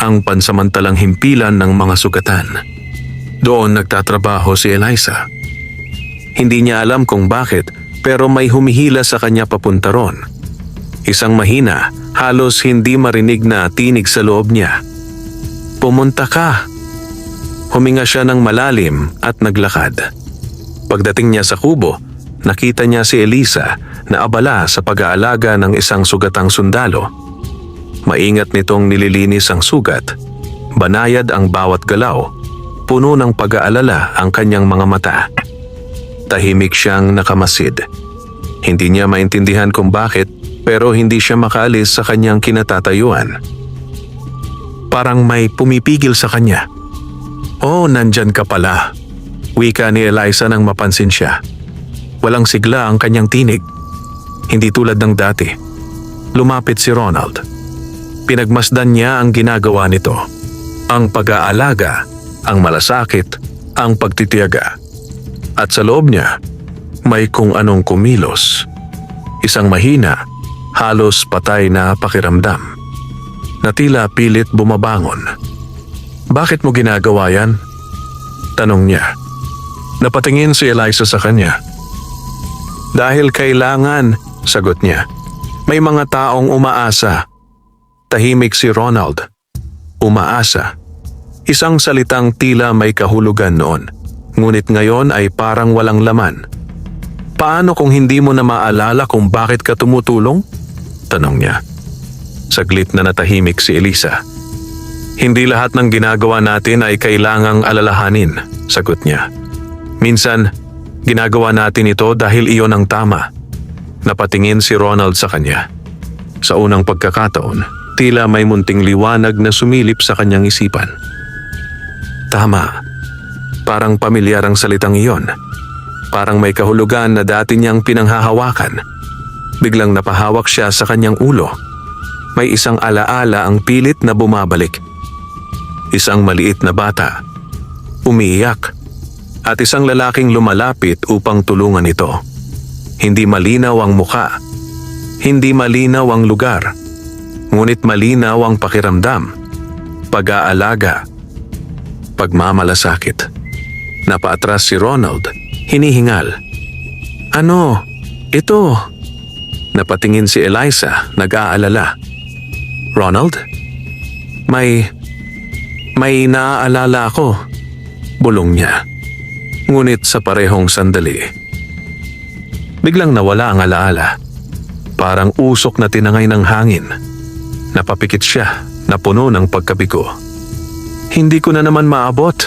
ang pansamantalang himpilan ng mga sugatan. Doon nagtatrabaho si Eliza. Hindi niya alam kung bakit, pero may humihila sa kanya papunta ron. Isang mahina, halos hindi marinig na tinig sa loob niya. Pumunta ka. Huminga siya ng malalim at naglakad. Pagdating niya sa kubo, nakita niya si Eliza na abala sa pag-aalaga ng isang sugatang sundalo. Maingat nitong nililinis ang sugat. Banayad ang bawat galaw. Puno ng pag-aalala ang kanyang mga mata. Tahimik siyang nakamasid. Hindi niya maintindihan kung bakit, pero hindi siya makaalis sa kanyang kinatatayuan. Parang may pumipigil sa kanya. "Oh, nandyan ka pala," wika ni Eliza nang mapansin siya. Walang sigla ang kanyang tinig. Hindi tulad ng dati. Lumapit si Ronald. Pinagmasdan niya ang ginagawa nito. Ang pag-aalaga, ang malasakit, ang pagtitiyaga. At sa loob niya, may kung anong kumilos. Isang mahina, halos patay na pakiramdam. Na tila pilit bumabangon. "Bakit mo ginagawa yan?" tanong niya. Napatingin si Eliza sa kanya. "Dahil kailangan," sagot niya. "May mga taong umaasa." Tahimik si Ronald. Umaasa. Isang salitang tila may kahulugan noon, ngunit ngayon ay parang walang laman. "Paano kung hindi mo na maalala kung bakit ka tumutulong?" tanong niya. Saglit na natahimik si Eliza. "Hindi lahat ng ginagawa natin ay kailangang alalahanin," sagot niya. "Minsan, ginagawa natin ito dahil iyon ang tama." Napatingin si Ronald sa kanya. Sa unang pagkakataon, tila may munting liwanag na sumilip sa kanyang isipan. Tama. Parang pamilyar ang salitang iyon. Parang may kahulugan na dati niyang pinanghahawakan. Biglang napahawak siya sa kanyang ulo. May isang alaala ang pilit na bumabalik. Isang maliit na bata. Umiiyak. At isang lalaking lumalapit upang tulungan ito. Hindi malinaw ang muka. Hindi malinaw ang lugar. Ngunit malinaw ang pakiramdam. Pag-aalaga. Pagmamalasakit. Napaatras si Ronald. Hinihingal. "Ano? Ito." Napatingin si Eliza, nag-aalala. "Ronald? May naaalala ako," bulong niya. Ngunit sa parehong sandali, biglang nawala ang alaala. Parang usok na tinangay ng hangin. Napapikit siya, napuno ng pagkabigo. "Hindi ko na naman maabot."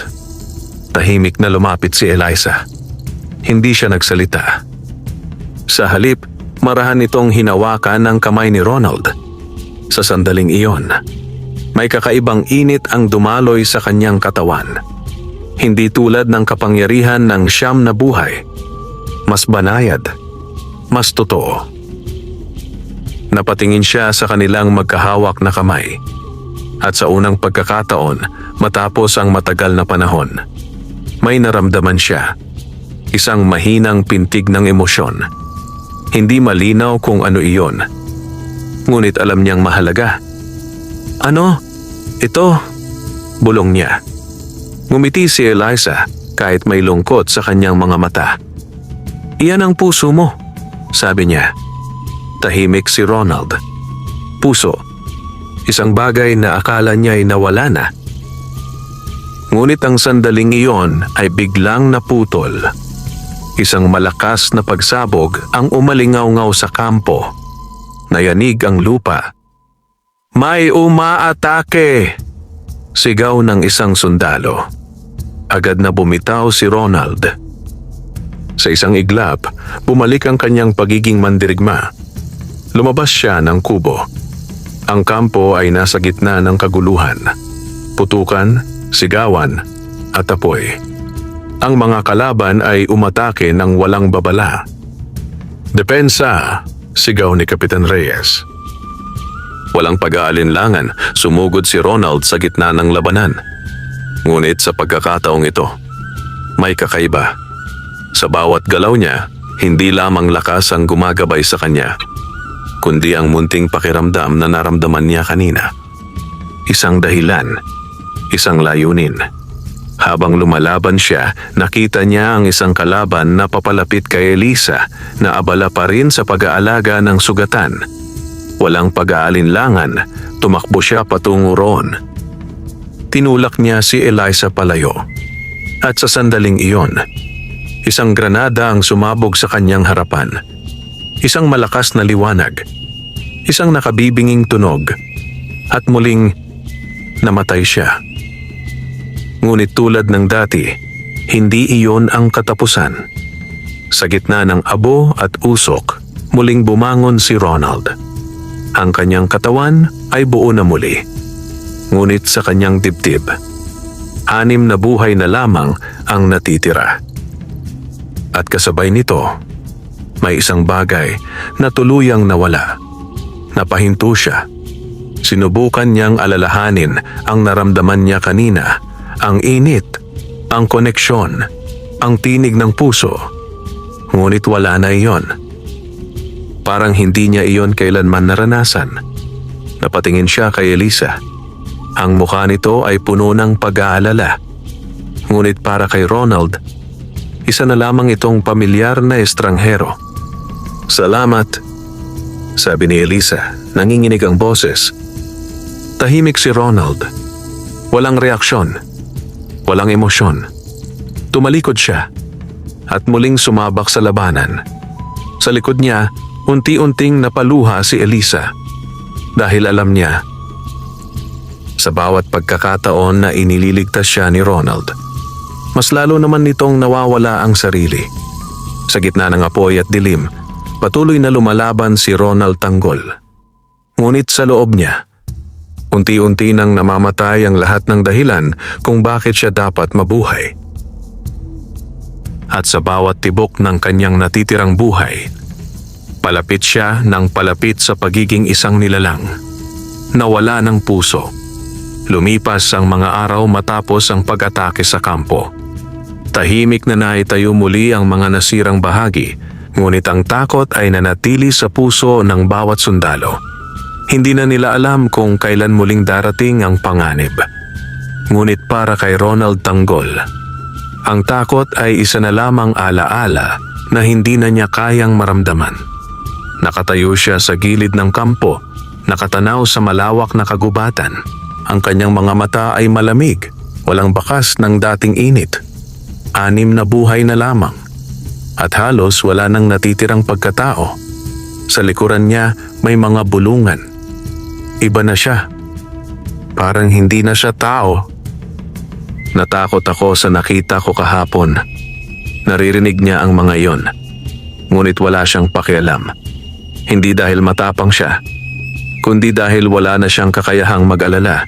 Tahimik na lumapit si Eliza. Hindi siya nagsalita. Sa halip, marahan itong hinawakan ng kamay ni Ronald. Sa sandaling iyon, may kakaibang init ang dumaloy sa kanyang katawan. Hindi tulad ng kapangyarihan ng siyam na buhay. Mas banayad, mas totoo. Napatingin siya sa kanilang magkahawak na kamay. At sa unang pagkakataon, matapos ang matagal na panahon, may naramdaman siya. Isang mahinang pintig ng emosyon. Hindi malinaw kung ano iyon. Ngunit alam niyang mahalaga. Ano? Ito? Bulong niya. Ngumiti si Eliza kahit may lungkot sa kanyang mga mata. Iyan ang puso mo, sabi niya. Tahimik si Ronald. Puso. Isang bagay na akala niya ay nawala na. Ngunit ang sandaling iyon ay biglang naputol. Isang malakas na pagsabog ang umalingaw-ngaw sa kampo. Nayanig ang lupa. May umaatake! Sigaw ng isang sundalo. Agad na bumitaw si Ronald. Sa isang iglap, bumalik ang kanyang pagiging mandirigma. Lumabas siya ng kubo. Ang kampo ay nasa gitna ng kaguluhan. Putukan, sigawan, at apoy. Ang mga kalaban ay umatake ng walang babala. Depensa, sigaw ni Kapitan Reyes. Walang pag-aalinlangan, sumugod si Ronald sa gitna ng labanan. Ngunit sa pagkakataong ito, may kakaiba. Sa bawat galaw niya, hindi lamang lakas ang gumagabay sa kanya, kundi ang munting pakiramdam na naramdaman niya kanina. Isang dahilan, isang layunin. Habang lumalaban siya, nakita niya ang isang kalaban na papalapit kay Eliza na abala pa rin sa pag-aalaga ng sugatan. Walang pag-aalinlangan, tumakbo siya patungo roon. Tinulak niya si Eliza palayo. At sa sandaling iyon, isang granada ang sumabog sa kanyang harapan. Isang malakas na liwanag, isang nakabibinging tunog, at muling namatay siya. Ngunit tulad ng dati, hindi iyon ang katapusan. Sa gitna ng abo at usok, muling bumangon si Ronald. Ang kanyang katawan ay buo na muli. Ngunit sa kanyang dibdib, 6 na buhay na lamang ang natitira. At kasabay nito, may isang bagay na tuluyang nawala. Napahinto siya. Sinubukan niyang alalahanin ang naramdaman niya kanina, ang init, ang koneksyon, ang tinig ng puso. Ngunit wala na iyon. Parang hindi niya iyon kailanman naranasan. Napatingin siya kay Eliza. Ang mukha nito ay puno ng pag-aalala. Ngunit para kay Ronald, isa na lamang itong pamilyar na estranghero. Salamat, sabi ni Eliza, nanginginig ang boses. Tahimik si Ronald. Walang reaksyon, walang emosyon. Tumalikod siya at muling sumabak sa labanan. Sa likod niya, unti-unting napaluha si Eliza dahil alam niya, sa bawat pagkakataon na inililigtas siya ni Ronald, mas lalo naman nitong nawawala ang sarili. Sa gitna ng apoy at dilim, patuloy na lumalaban si Ronald Tanggol. Ngunit sa loob niya, unti-unti nang namamatay ang lahat ng dahilan kung bakit siya dapat mabuhay. At sa bawat tibok ng kanyang natitirang buhay, palapit siya ng palapit sa pagiging isang nilalang. Nawala ng puso. Lumipas ang mga araw matapos ang pag-atake sa kampo. Tahimik na naitayo muli ang mga nasirang bahagi, ngunit ang takot ay nanatili sa puso ng bawat sundalo. Hindi na nila alam kung kailan muling darating ang panganib. Ngunit para kay Ronald Tanggol, ang takot ay isa na lamang alaala na hindi na niya kayang maramdaman. Nakatayo siya sa gilid ng kampo, nakatanaw sa malawak na kagubatan. Ang kanyang mga mata ay malamig, walang bakas ng dating init. 6 na buhay na lamang. At halos wala nang natitirang pagkatao. Sa likuran niya may mga bulungan. Iba na siya. Parang hindi na siya tao. Natakot ako sa nakita ko kahapon. Naririnig niya ang mga iyon. ngunit wala siyang pakialam. Hindi dahil matapang siya, kundi dahil wala na siyang kakayahang mag-alala.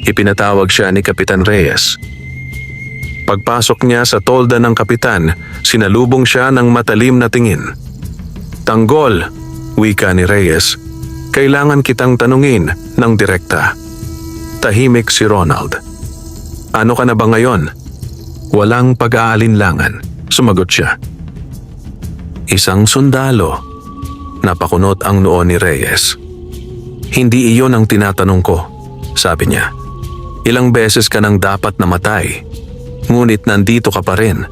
Ipinatawag siya ni Kapitan Reyes. Pagpasok niya sa tolda ng kapitan, sinalubong siya ng matalim na tingin. "Tanggol," wika ni Reyes. "Kailangan kitang tanungin ng direkta." Tahimik si Ronald. "Ano ka na ba ngayon?" Walang pag-aalinlangan, sumagot siya. "Isang sundalo." Napakunot ang noo ni Reyes. "Hindi iyon ang tinatanong ko," sabi niya. "Ilang beses ka nang dapat namatay, ngunit nandito ka pa rin.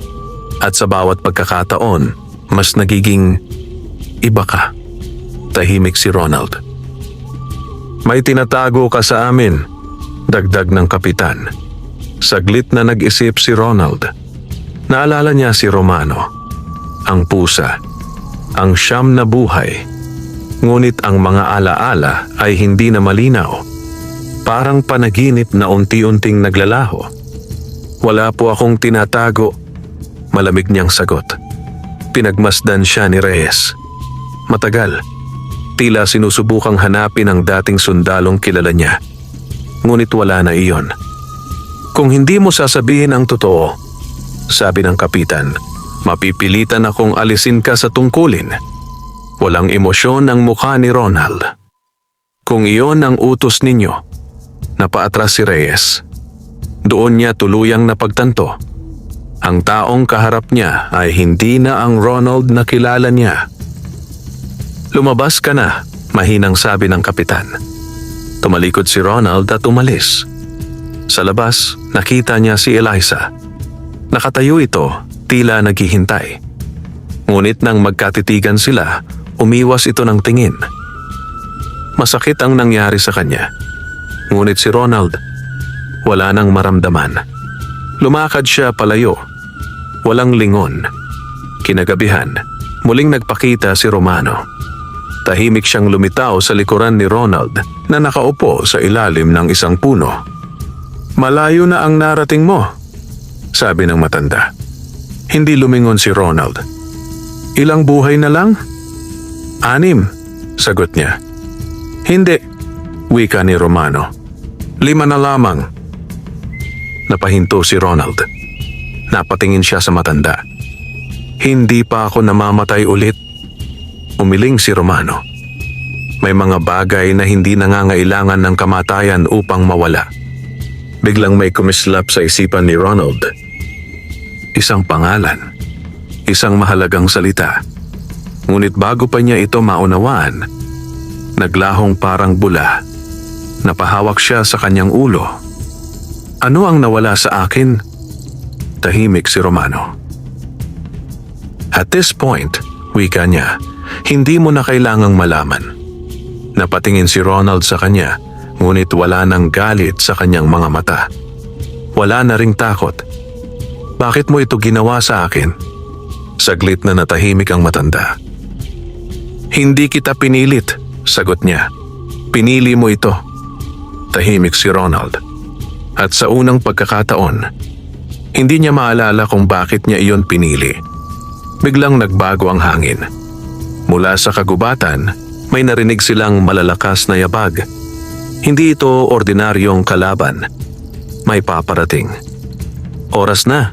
At sa bawat pagkakataon, mas nagiging iba ka." Tahimik si Ronald. "May tinatago ka sa amin," dagdag ng kapitan. Saglit na nag-isip si Ronald. Naalala niya si Romano, ang pusa, ang siyam na buhay. Ngunit ang mga alaala ay hindi na malinaw. Parang panaginip na unti-unting naglalaho. "Wala po akong tinatago," malamig niyang sagot. Pinagmasdan siya ni Reyes. Matagal, tila sinusubukang hanapin ang dating sundalong kilala niya. Ngunit wala na iyon. "Kung hindi mo sasabihin ang totoo," sabi ng kapitan, "mapipilitan akong alisin ka sa tungkulin." Walang emosyon ang mukha ni Ronald. "Kung iyon ang utos ninyo," napaatras si Reyes. Doon niya tuluyang napagtanto. Ang taong kaharap niya ay hindi na ang Ronald na kilala niya. "Lumabas ka na," mahinang sabi ng kapitan. Tumalikod si Ronald at umalis. Sa labas, nakita niya si Eliza. Nakatayo ito, tila naghihintay. Ngunit nang magkatitigan sila, umiwas ito ng tingin. Masakit ang nangyari sa kanya. Ngunit si Ronald, wala nang maramdaman. Lumakad siya palayo. Walang lingon. Kinagabihan, muling nagpakita si Romano. Tahimik siyang lumitaw sa likuran ni Ronald na nakaupo sa ilalim ng isang puno. "Malayo na ang narating mo," sabi ng matanda. Hindi lumingon si Ronald. "Ilang buhay na lang?" "6, sagot niya. "Hindi," wika ni Romano. 5 na lamang." Napahinto si Ronald. Napatingin siya sa matanda. "Hindi pa ako namamatay ulit," umiling si Romano. "May mga bagay na hindi nangangailangan ng kamatayan upang mawala." Biglang may kumislap sa isipan ni Ronald. Isang pangalan, isang mahalagang salita. Ngunit bago pa niya ito maunawaan, naglahong parang bula. Napahawak siya sa kanyang ulo. "Ano ang nawala sa akin?" Tahimik si Romano. "At this point," wika niya, "hindi mo na kailangang malaman." Napatingin si Ronald sa kanya, ngunit wala nang galit sa kanyang mga mata. Wala na ring takot. "Bakit mo ito ginawa sa akin?" Saglit na natahimik ang matanda. "Hindi kita pinilit," sagot niya. "Pinili mo ito." Tahimik si Ronald. At sa unang pagkakataon, hindi niya maalala kung bakit niya iyon pinili. Biglang nagbago ang hangin. Mula sa kagubatan, may narinig silang malalakas na yabag. Hindi ito ordinaryong kalaban. May paparating. "Oras na,"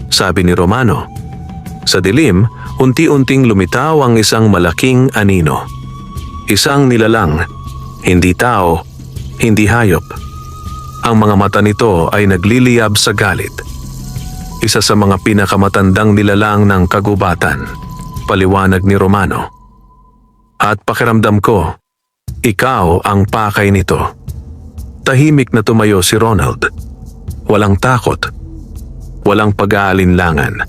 sabi ni Romano. Sa dilim, unti-unting lumitaw ang isang malaking anino. Isang nilalang, hindi tao, hindi hayop. Ang mga mata nito ay nagliliyab sa galit. Isa sa mga pinakamatandang nilalang ng kagubatan, paliwanag ni Romano. "At pakiramdam ko, ikaw ang pakay nito." Tahimik na tumayo si Ronald. Walang takot. Walang pag-aalinlangan.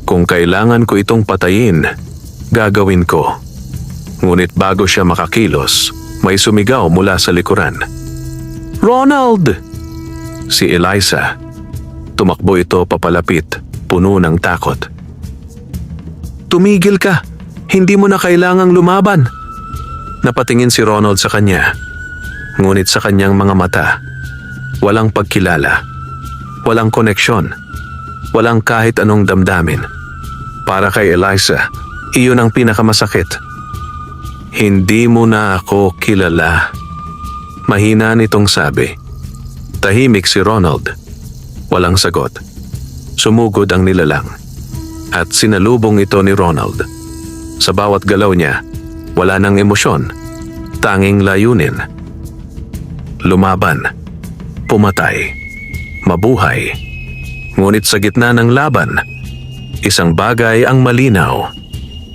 "Kung kailangan ko itong patayin, gagawin ko." Ngunit bago siya makakilos, may sumigaw mula sa likuran. "Ronald!" Si Eliza. Tumakbo ito papalapit, puno ng takot. "Tumigil ka! Hindi mo na kailangang lumaban!" Napatingin si Ronald sa kanya. Ngunit sa kanyang mga mata, walang pagkilala, walang koneksyon, walang kahit anong damdamin. Para kay Eliza, Iyon ang pinakamasakit. Hindi mo na ako kilala. Mahina nitong sabi. Tahimik si Ronald. Walang sagot. Sumugod ang nilalang. At sinalubong ito ni Ronald. Sa bawat galaw niya, wala nang emosyon. Tanging layunin. Lumaban. Pumatay. Mabuhay. Ngunit sa gitna ng laban, isang bagay ang malinaw.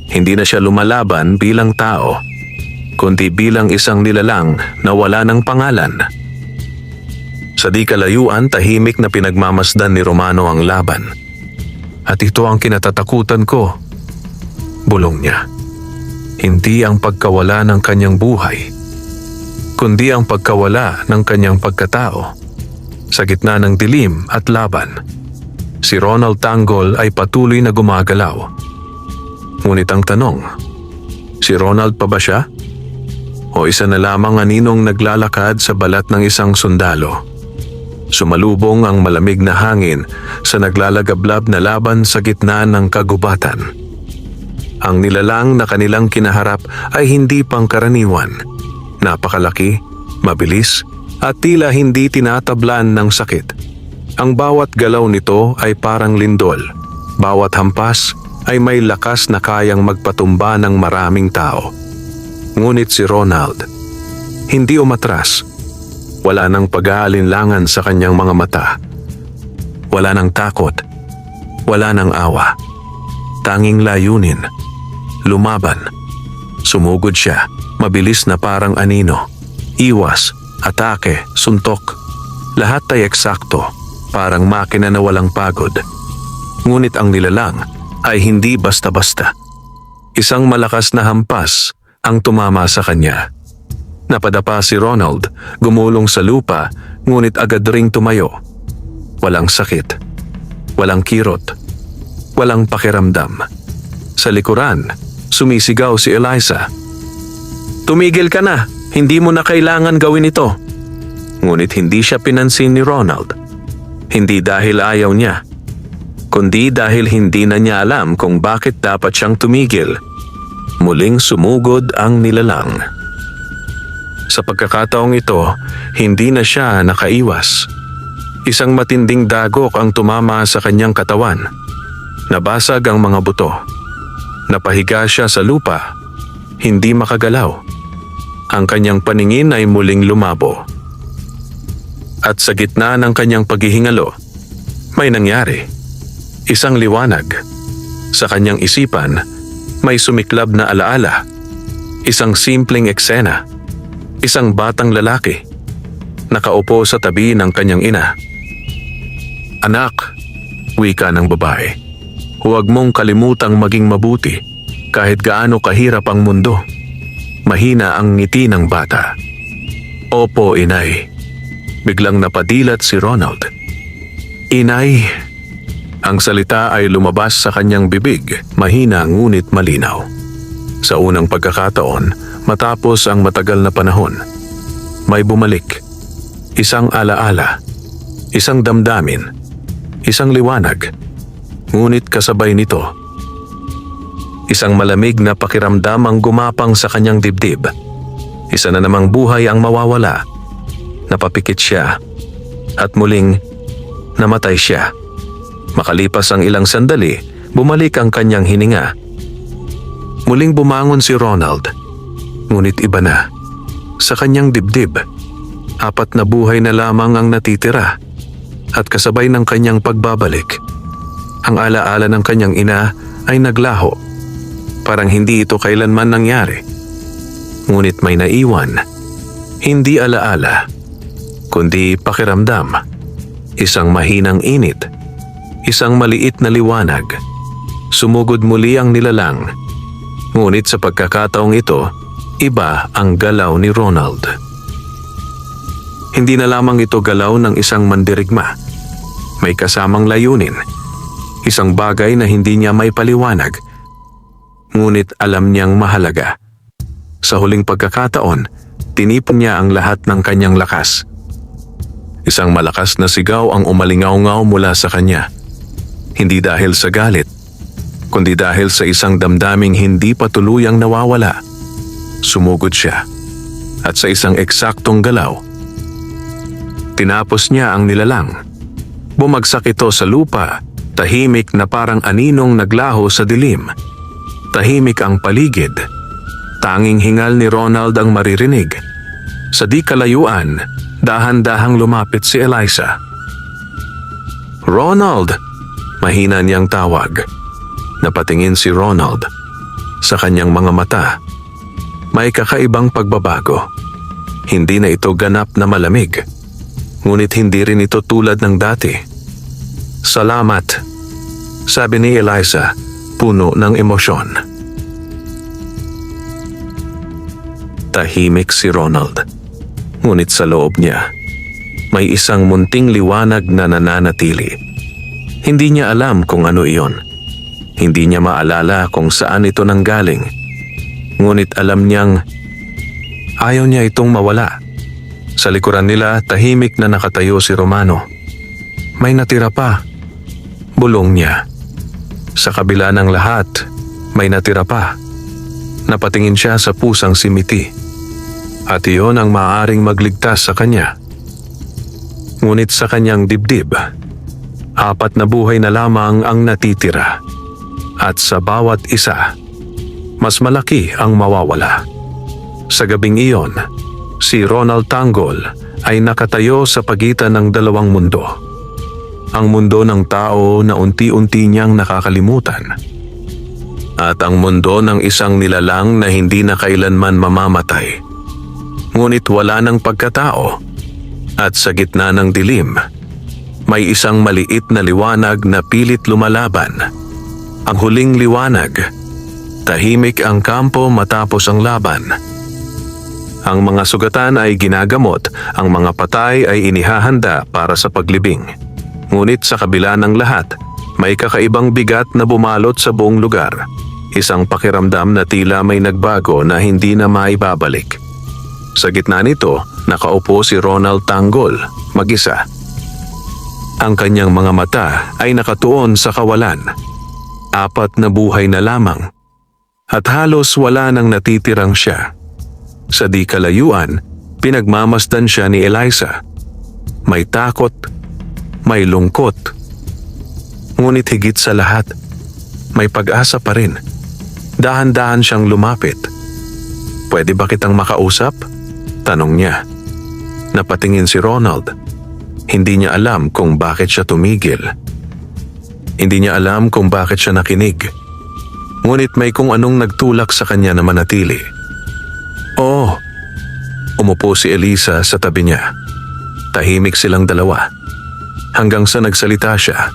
Hindi na siya lumalaban bilang tao, kundi bilang isang nilalang na wala ng pangalan. Sa di kalayuan, tahimik na pinagmamasdan ni Romano ang laban. At ito ang kinatatakutan ko. Bulong niya. Hindi ang pagkawala ng kanyang buhay, kundi ang pagkawala ng kanyang pagkatao. Sa gitna ng dilim at laban, si Ronald Tanggol ay patuloy na gumagalaw. Ngunit ang tanong, si Ronald pa ba siya? O isa na lamang aninong naglalakad sa balat ng isang sundalo? Sumalubong ang malamig na hangin sa naglalagablab na laban sa gitna ng kagubatan. Ang nilalang na kanilang kinaharap ay hindi pangkaraniwan. Napakalaki, mabilis, at tila hindi tinatablan ng sakit. Ang bawat galaw nito ay parang lindol. Bawat hampas ay may lakas na kayang magpatumba ng maraming tao. Ngunit si Ronald, hindi umatras. Wala nang pag-aalinlangan sa kanyang mga mata. Wala nang takot. Wala nang awa. Tanging layunin. Lumaban. Sumugod siya, mabilis na parang anino. Iwas, atake, suntok. Lahat ay eksakto, parang makina na walang pagod. Ngunit ang nilalang ay hindi basta-basta. Isang malakas na hampas ang tumama sa kanya. Napadapa si Ronald, gumulong sa lupa, ngunit agad ring tumayo. Walang sakit, walang kirot, walang pakiramdam. Sa likuran, sumisigaw si Eliza. Tumigil ka na, hindi mo na kailangan gawin ito. Ngunit hindi siya pinansin ni Ronald. Hindi dahil ayaw niya, kundi dahil hindi na niya alam kung bakit dapat siyang tumigil. Muling sumugod ang nilalang. Sa pagkakataong ito, hindi na siya nakaiwas. Isang matinding dagok ang tumama sa kanyang katawan. Nabasag ang mga buto. Napahiga siya sa lupa. Hindi makagalaw. Ang kanyang paningin ay muling lumabo. At sa gitna ng kanyang paghihingalo, may nangyari. Isang liwanag. Sa kanyang isipan, may sumiklab na alaala. Isang simpleng eksena. Isang batang lalaki. Nakaupo sa tabi ng kanyang ina. Anak, wika ng babae. Huwag mong kalimutang maging mabuti kahit gaano kahirap ang mundo. Mahina ang ngiti ng bata. Opo, inay. Biglang napadilat si Ronald. Inay. Ang salita ay lumabas sa kanyang bibig, mahina ngunit malinaw. Sa unang pagkakataon, matapos ang matagal na panahon, may bumalik. Isang alaala, isang damdamin, isang liwanag. Ngunit kasabay nito, isang malamig na pakiramdam ang gumapang sa kanyang dibdib. Isa na namang buhay ang mawawala. Napapikit siya at muling namatay siya. Makalipas ang ilang sandali, bumalik ang kanyang hininga. Muling bumangon si Ronald. Ngunit iba na. Sa kanyang dibdib, 4 na buhay na lamang ang natitira. At kasabay ng kanyang pagbabalik, ang alaala ng kanyang ina ay naglaho. Parang hindi ito kailanman nangyari. Ngunit may naiwan. Hindi alaala, kundi pakiramdam. Isang mahinang init. Isang maliit na liwanag. Sumugod muli ang nilalang. Ngunit sa pagkakataong ito, iba ang galaw ni Ronald. Hindi na lamang ito galaw ng isang mandirigma. May kasamang layunin. Isang bagay na hindi niya may paliwanag. Ngunit alam niyang mahalaga. Sa huling pagkakataon, tinipon niya ang lahat ng kanyang lakas. Isang malakas na sigaw ang umalingaw-ngaw mula sa kanya. Hindi dahil sa galit, kundi dahil sa isang damdaming hindi pa tuluyang nawawala. Sumugod siya, at sa isang eksaktong galaw, tinapos niya ang nilalang. Bumagsak ito sa lupa, tahimik na parang aninong naglaho sa dilim. Tahimik ang paligid. Tanging hingal ni Ronald ang maririnig. Sa di kalayuan, dahan-dahang lumapit si Eliza. "Ronald!" Mahina niyang tawag. Napatingin si Ronald. Sa kanyang mga mata, may kakaibang pagbabago. Hindi na ito ganap na malamig. Ngunit hindi rin ito tulad ng dati. "Salamat," sabi ni Eliza, puno ng emosyon. Tahimik si Ronald. Ngunit sa loob niya, may isang munting liwanag na nananatili. Hindi niya alam kung ano iyon. Hindi niya maalala kung saan ito nanggaling. Ngunit alam niyang ayaw niya itong mawala. Sa likuran nila, tahimik na nakatayo si Romano. May natira pa. Bulong niya. Sa kabila ng lahat, may natira pa. Napatingin siya sa pusang si Mitty. At iyon ang maaaring magligtas sa kanya. Ngunit sa kanyang dibdib, 4 na buhay na lamang ang natitira. At sa bawat isa, mas malaki ang mawawala. Sa gabing iyon, si Ronald Tanggol ay nakatayo sa pagitan ng dalawang mundo. Ang mundo ng tao na unti-unti niyang nakakalimutan. At ang mundo ng isang nilalang na hindi na kailanman mamamatay. Ngunit wala ng pagkatao. At sa gitna ng dilim, may isang maliit na liwanag na pilit lumalaban. Ang huling liwanag. Tahimik ang kampo matapos ang laban. Ang mga sugatan ay ginagamot, ang mga patay ay inihahanda para sa paglibing. Ngunit sa kabila ng lahat, may kakaibang bigat na bumalot sa buong lugar. Isang pakiramdam na tila may nagbago na hindi na maibabalik. Sa gitna nito, nakaupo si Ronald Tanggol, mag-isa. Ang kanyang mga mata ay nakatuon sa kawalan. 4 na buhay na lamang. At halos wala nang natitirang siya. Sa di kalayuan, pinagmamasdan siya ni Eliza. May takot, may lungkot. Ngunit higit sa lahat, may pag-asa pa rin. Dahan-dahan siyang lumapit. "Pwede ba kitang makausap?" tanong niya. Napatingin si Ronald. Hindi niya alam kung bakit siya tumigil. Hindi niya alam kung bakit siya nakinig. Ngunit may kung anong nagtulak sa kanya na manatili. "Oo." Umupo si Eliza sa tabi niya. Tahimik silang dalawa. Hanggang sa nagsalita siya.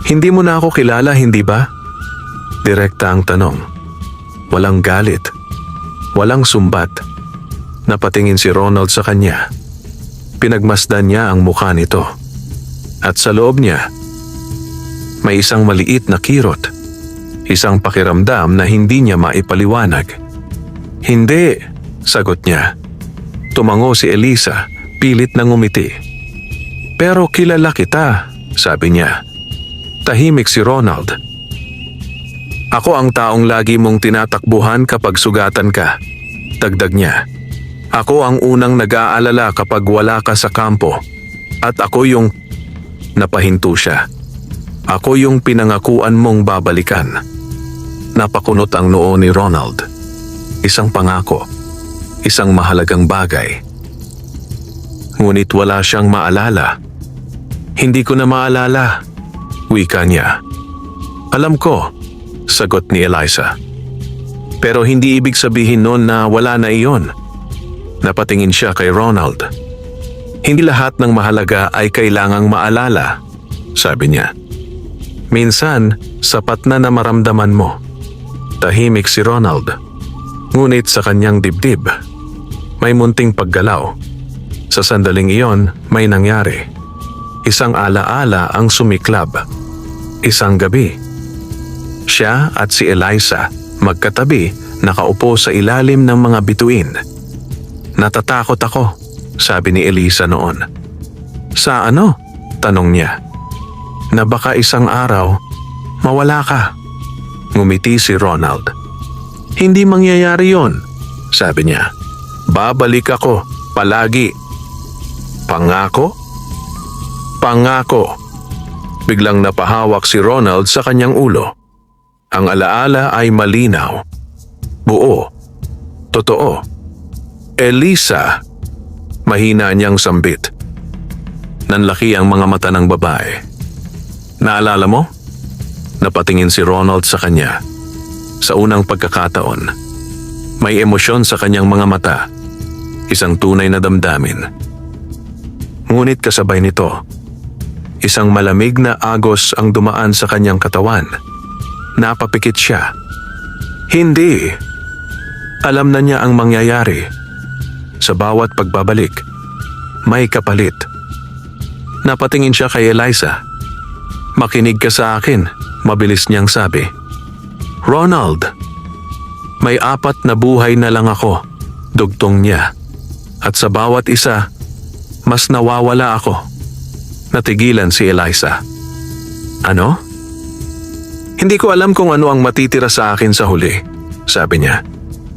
"Hindi mo na ako kilala, hindi ba?" Direkta ang tanong. Walang galit. Walang sumbat. Napatingin si Ronald sa kanya. Pinagmasdan niya ang mukha nito. At sa loob niya, may isang maliit na kirot. Isang pakiramdam na hindi niya maipaliwanag. "Hindi," sagot niya. Tumango si Eliza, pilit na ngumiti. "Pero kilala kita," sabi niya. Tahimik si Ronald. "Ako ang taong lagi mong tinatakbuhan kapag sugatan ka," dagdag niya. "Ako ang unang nag-aalala kapag wala ka sa kampo. At ako yung..." Napahinto siya. "Ako yung pinangakuan mong babalikan." Napakunot ang noo ni Ronald. Isang pangako. Isang mahalagang bagay. Ngunit wala siyang maalala. "Hindi ko na maalala," wika niya. "Alam ko," sagot ni Eliza. "Pero hindi ibig sabihin nun na wala na iyon." Napatingin siya kay Ronald. "Hindi lahat ng mahalaga ay kailangang maalala," sabi niya. "Minsan, sapat na na maramdaman mo." Tahimik si Ronald. Ngunit sa kanyang dibdib, may munting paggalaw. Sa sandaling iyon, may nangyari. Isang alaala ang sumiklab. Isang gabi. Siya at si Eliza, magkatabi, nakaupo sa ilalim ng mga bituin. "Natatakot ako," sabi ni Eliza noon. "Sa ano?" tanong niya. "Na baka isang araw, Mawala ka. Ngumiti si Ronald. Hindi mangyayari yon, sabi niya. Babalik ako, palagi. Pangako? Pangako. Biglang napahawak si Ronald sa kanyang ulo. Ang alaala ay malinaw. Buo. Totoo. Elisa. Mahina niyang sambit. Nanlaki ang mga mata ng babae. Naalala mo? Napatingin si Ronald sa kanya. Sa unang pagkakataon, may emosyon sa kanyang mga mata. Isang tunay na damdamin. Ngunit kasabay nito, isang malamig na agos ang dumaan sa kanyang katawan. Napapikit siya. Hindi. Alam na niya ang mangyayari. Sa bawat pagbabalik, may kapalit. Napatingin siya kay Eliza. Makinig ka sa akin, mabilis niyang sabi. Ronald, may 4 na buhay na lang ako, dugtong niya. At sa bawat isa, mas nawawala ako. Natigilan si Eliza. Ano? Hindi ko alam kung ano ang matitira sa akin sa huli, sabi niya.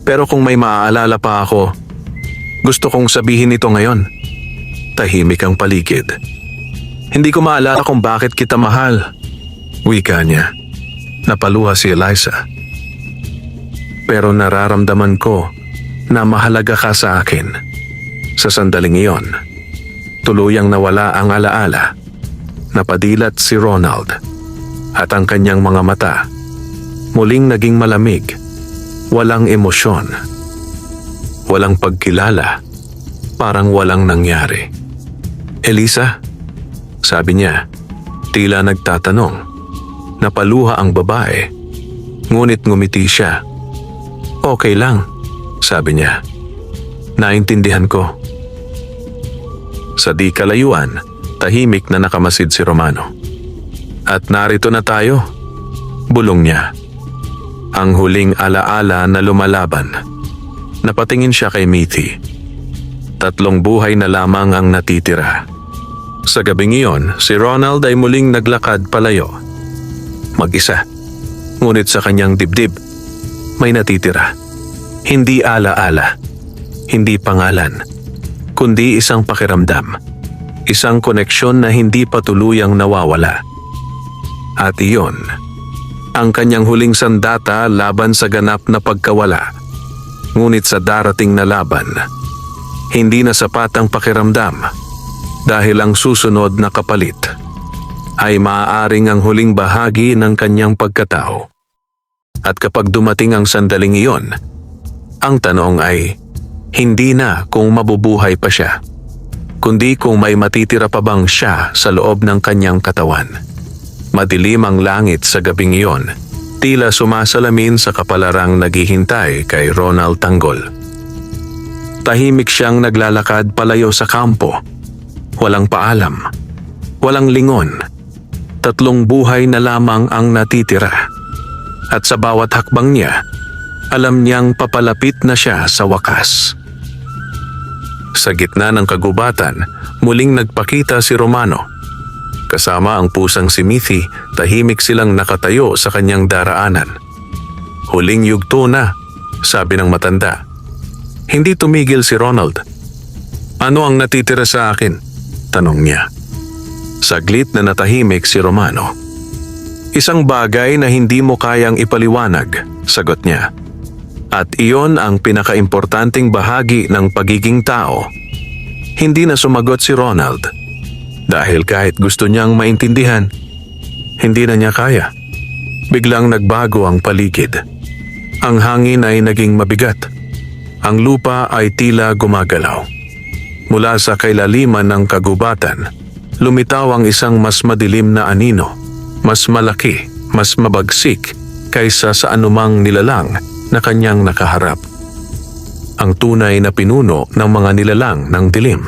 Pero kung may maaalala pa ako, gusto kong sabihin ito ngayon. Tahimik ang paligid. Hindi ko maalala kung bakit kita mahal. Wika niya. Napaluha si Eliza. Pero nararamdaman ko na mahalaga ka sa akin. Sa sandaling iyon, tuluyang nawala ang alaala. Napadilat si Ronald. At ang kanyang mga mata, muling naging malamig. Walang emosyon. Walang pagkilala. Parang walang nangyari. Elisa? Sabi niya, tila nagtatanong. Napaluha ang babae. Ngunit ngumiti siya. Okay lang, sabi niya. Naintindihan ko. Sa di kalayuan, tahimik na nakamasid si Romano. At narito na tayo, bulong niya. Ang huling alaala na lumalaban. Napatingin siya kay Mithi. 3 buhay na lamang ang natitira. Sa gabing iyon, si Ronald ay muling naglakad palayo. Mag-isa. Ngunit sa kanyang dibdib, may natitira. Hindi alaala. Hindi pangalan. Kundi isang pakiramdam. Isang koneksyon na hindi pa tuluyang nawawala. At iyon, ang kanyang huling sandata laban sa ganap na pagkawala. Ngunit sa darating na laban, hindi na sapat ang pakiramdam dahil ang susunod na kapalit ay maaaring ang huling bahagi ng kanyang pagkatao. At kapag dumating ang sandaling iyon, ang tanong ay hindi na kung mabubuhay pa siya, kundi kung may matitira pa bang siya sa loob ng kanyang katawan. Madilim ang langit sa gabing iyon, tila sumasalamin sa kapalarang naghihintay kay Ronald Tanggol. Tahimik siyang naglalakad palayo sa kampo. Walang paalam, walang lingon. 3 buhay na lamang ang natitira. At sa bawat hakbang niya, alam niyang papalapit na siya sa wakas. Sa gitna ng kagubatan, muling nagpakita si Romano. Kasama ang pusang si Mithi, tahimik silang nakatayo sa kanyang daraanan. Huling yugto na, sabi ng matanda. Hindi tumigil si Ronald. Ano ang natitira sa akin? Tanong niya. Saglit na natahimik si Romano. Isang bagay na hindi mo kayang ipaliwanag, sagot niya. At iyon ang pinakaimportanteng bahagi ng pagiging tao. Hindi na sumagot si Ronald. Dahil kahit gusto niyang maintindihan, hindi na niya kaya. Biglang nagbago ang paligid. Ang hangin ay naging mabigat. Ang lupa ay tila gumagalaw. Mula sa kailaliman ng kagubatan, lumitaw ang isang mas madilim na anino, mas malaki, mas mabagsik kaysa sa anumang nilalang na kanyang nakaharap. Ang tunay na pinuno ng mga nilalang ng dilim.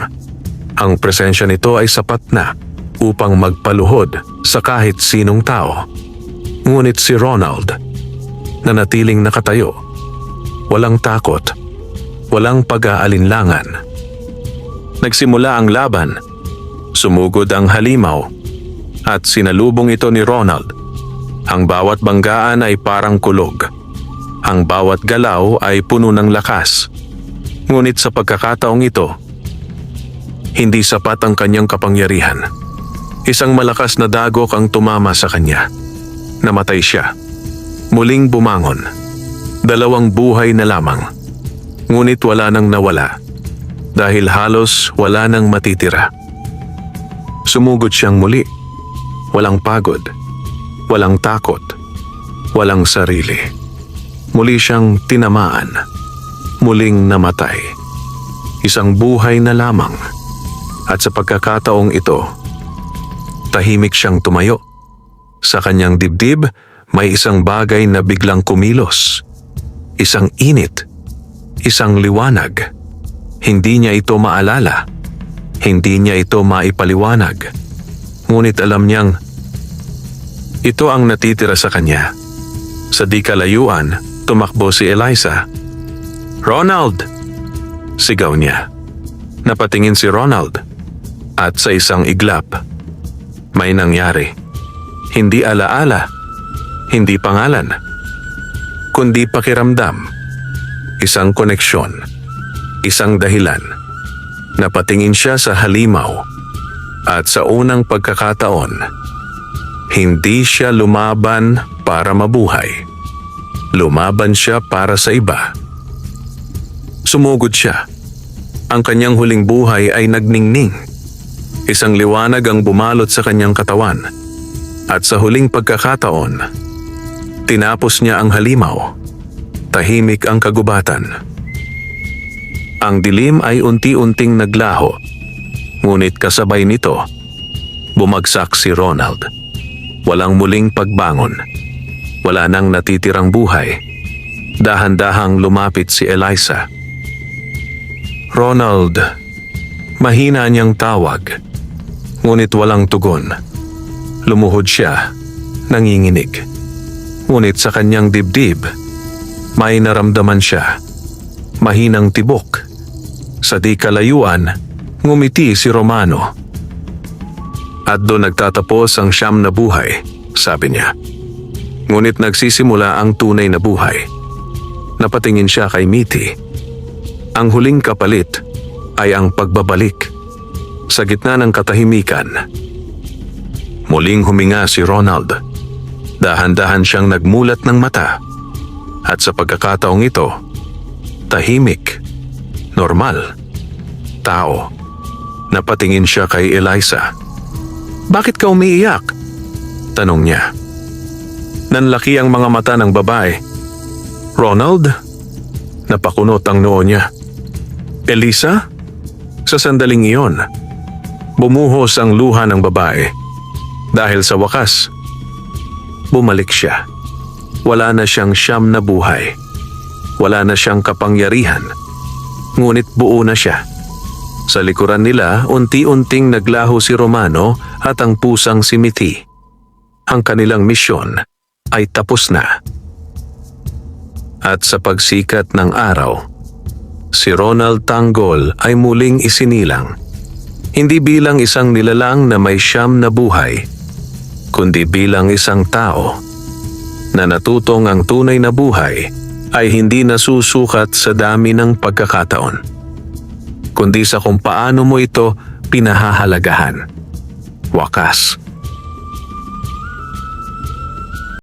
Ang presensya nito ay sapat na upang magpaluhod sa kahit sinong tao. Ngunit si Ronald, nanatiling nakatayo, walang takot, walang pag-aalinlangan. Nagsimula ang laban, sumugod ang halimaw, at sinalubong ito ni Ronald. Ang bawat banggaan ay parang kulog. Ang bawat galaw ay puno ng lakas. Ngunit sa pagkakataong ito, hindi sapat ang kanyang kapangyarihan. Isang malakas na dagok ang tumama sa kanya. Namatay siya. Muling bumangon. 2 buhay na lamang. Ngunit wala nang nawala. Dahil halos wala nang matitira. Sumugod siyang muli. Walang pagod. Walang takot. Walang sarili. Muli siyang tinamaan. Muling namatay. Isang buhay na lamang. At sa pagkakataong ito, tahimik siyang tumayo. Sa kanyang dibdib, may isang bagay na biglang kumilos. Isang init. Isang liwanag. Hindi niya ito maalala. Hindi niya ito maipaliwanag. Ngunit alam niyang ito ang natitira sa kanya. Sa di kalayuan, tumakbo si Eliza. "Ronald!" Sigaw niya. Napatingin si Ronald. At sa isang iglap, may nangyari. Hindi alaala, hindi pangalan, kundi pakiramdam. Isang koneksyon, isang dahilan. Napatingin siya sa halimaw. At sa unang pagkakataon, hindi siya lumaban para mabuhay. Lumaban siya para sa iba. Sumugod siya. Ang kanyang huling buhay ay nagningning. Isang liwanag ang bumalot sa kanyang katawan. At sa huling pagkakataon, tinapos niya ang halimaw. Tahimik ang kagubatan. Ang dilim ay unti-unting naglaho. Ngunit kasabay nito, bumagsak si Ronald. Walang muling pagbangon. Wala nang natitirang buhay. Dahan-dahang lumapit si Eliza. "Ronald," mahina niyang tawag. Ngunit walang tugon. Lumuhod siya, nanginginig. Ngunit sa kanyang dibdib, may naramdaman siya. Mahinang tibok. Sa di kalayuan, ngumiti si Romano. "At doon nagtatapos ang 9 na buhay," sabi niya. Ngunit nagsisimula ang tunay na buhay. Napatingin siya kay Mitty. Ang huling kapalit ay ang pagbabalik. Sa gitna ng katahimikan, muling huminga si Ronald. Dahan-dahan siyang nagmulat ng mata. At sa pagkakataong ito, tahimik, normal, tao. Napatingin siya kay Eliza. "Bakit ka umiiyak?" tanong niya. Nanlaki ang mga mata ng babae. "Ronald?" Napakunot ang noo niya. "Eliza?" Sa sandaling iyon, bumuhos ang luha ng babae. Dahil sa wakas, bumalik siya. Wala na siyang 9 na buhay. Wala na siyang kapangyarihan. Ngunit buo na siya. Sa likuran nila, unti-unting naglaho si Romano at ang pusang si Mitty. Ang kanilang misyon ay tapos na. At sa pagsikat ng araw, si Ronald Tanggol ay muling isinilang. Hindi bilang isang nilalang na may 9 na buhay, kundi bilang isang tao na natutong ang tunay na buhay ay hindi nasusukat sa dami ng pagkakataon, kundi sa kung paano mo ito pinahahalagahan. Wakas.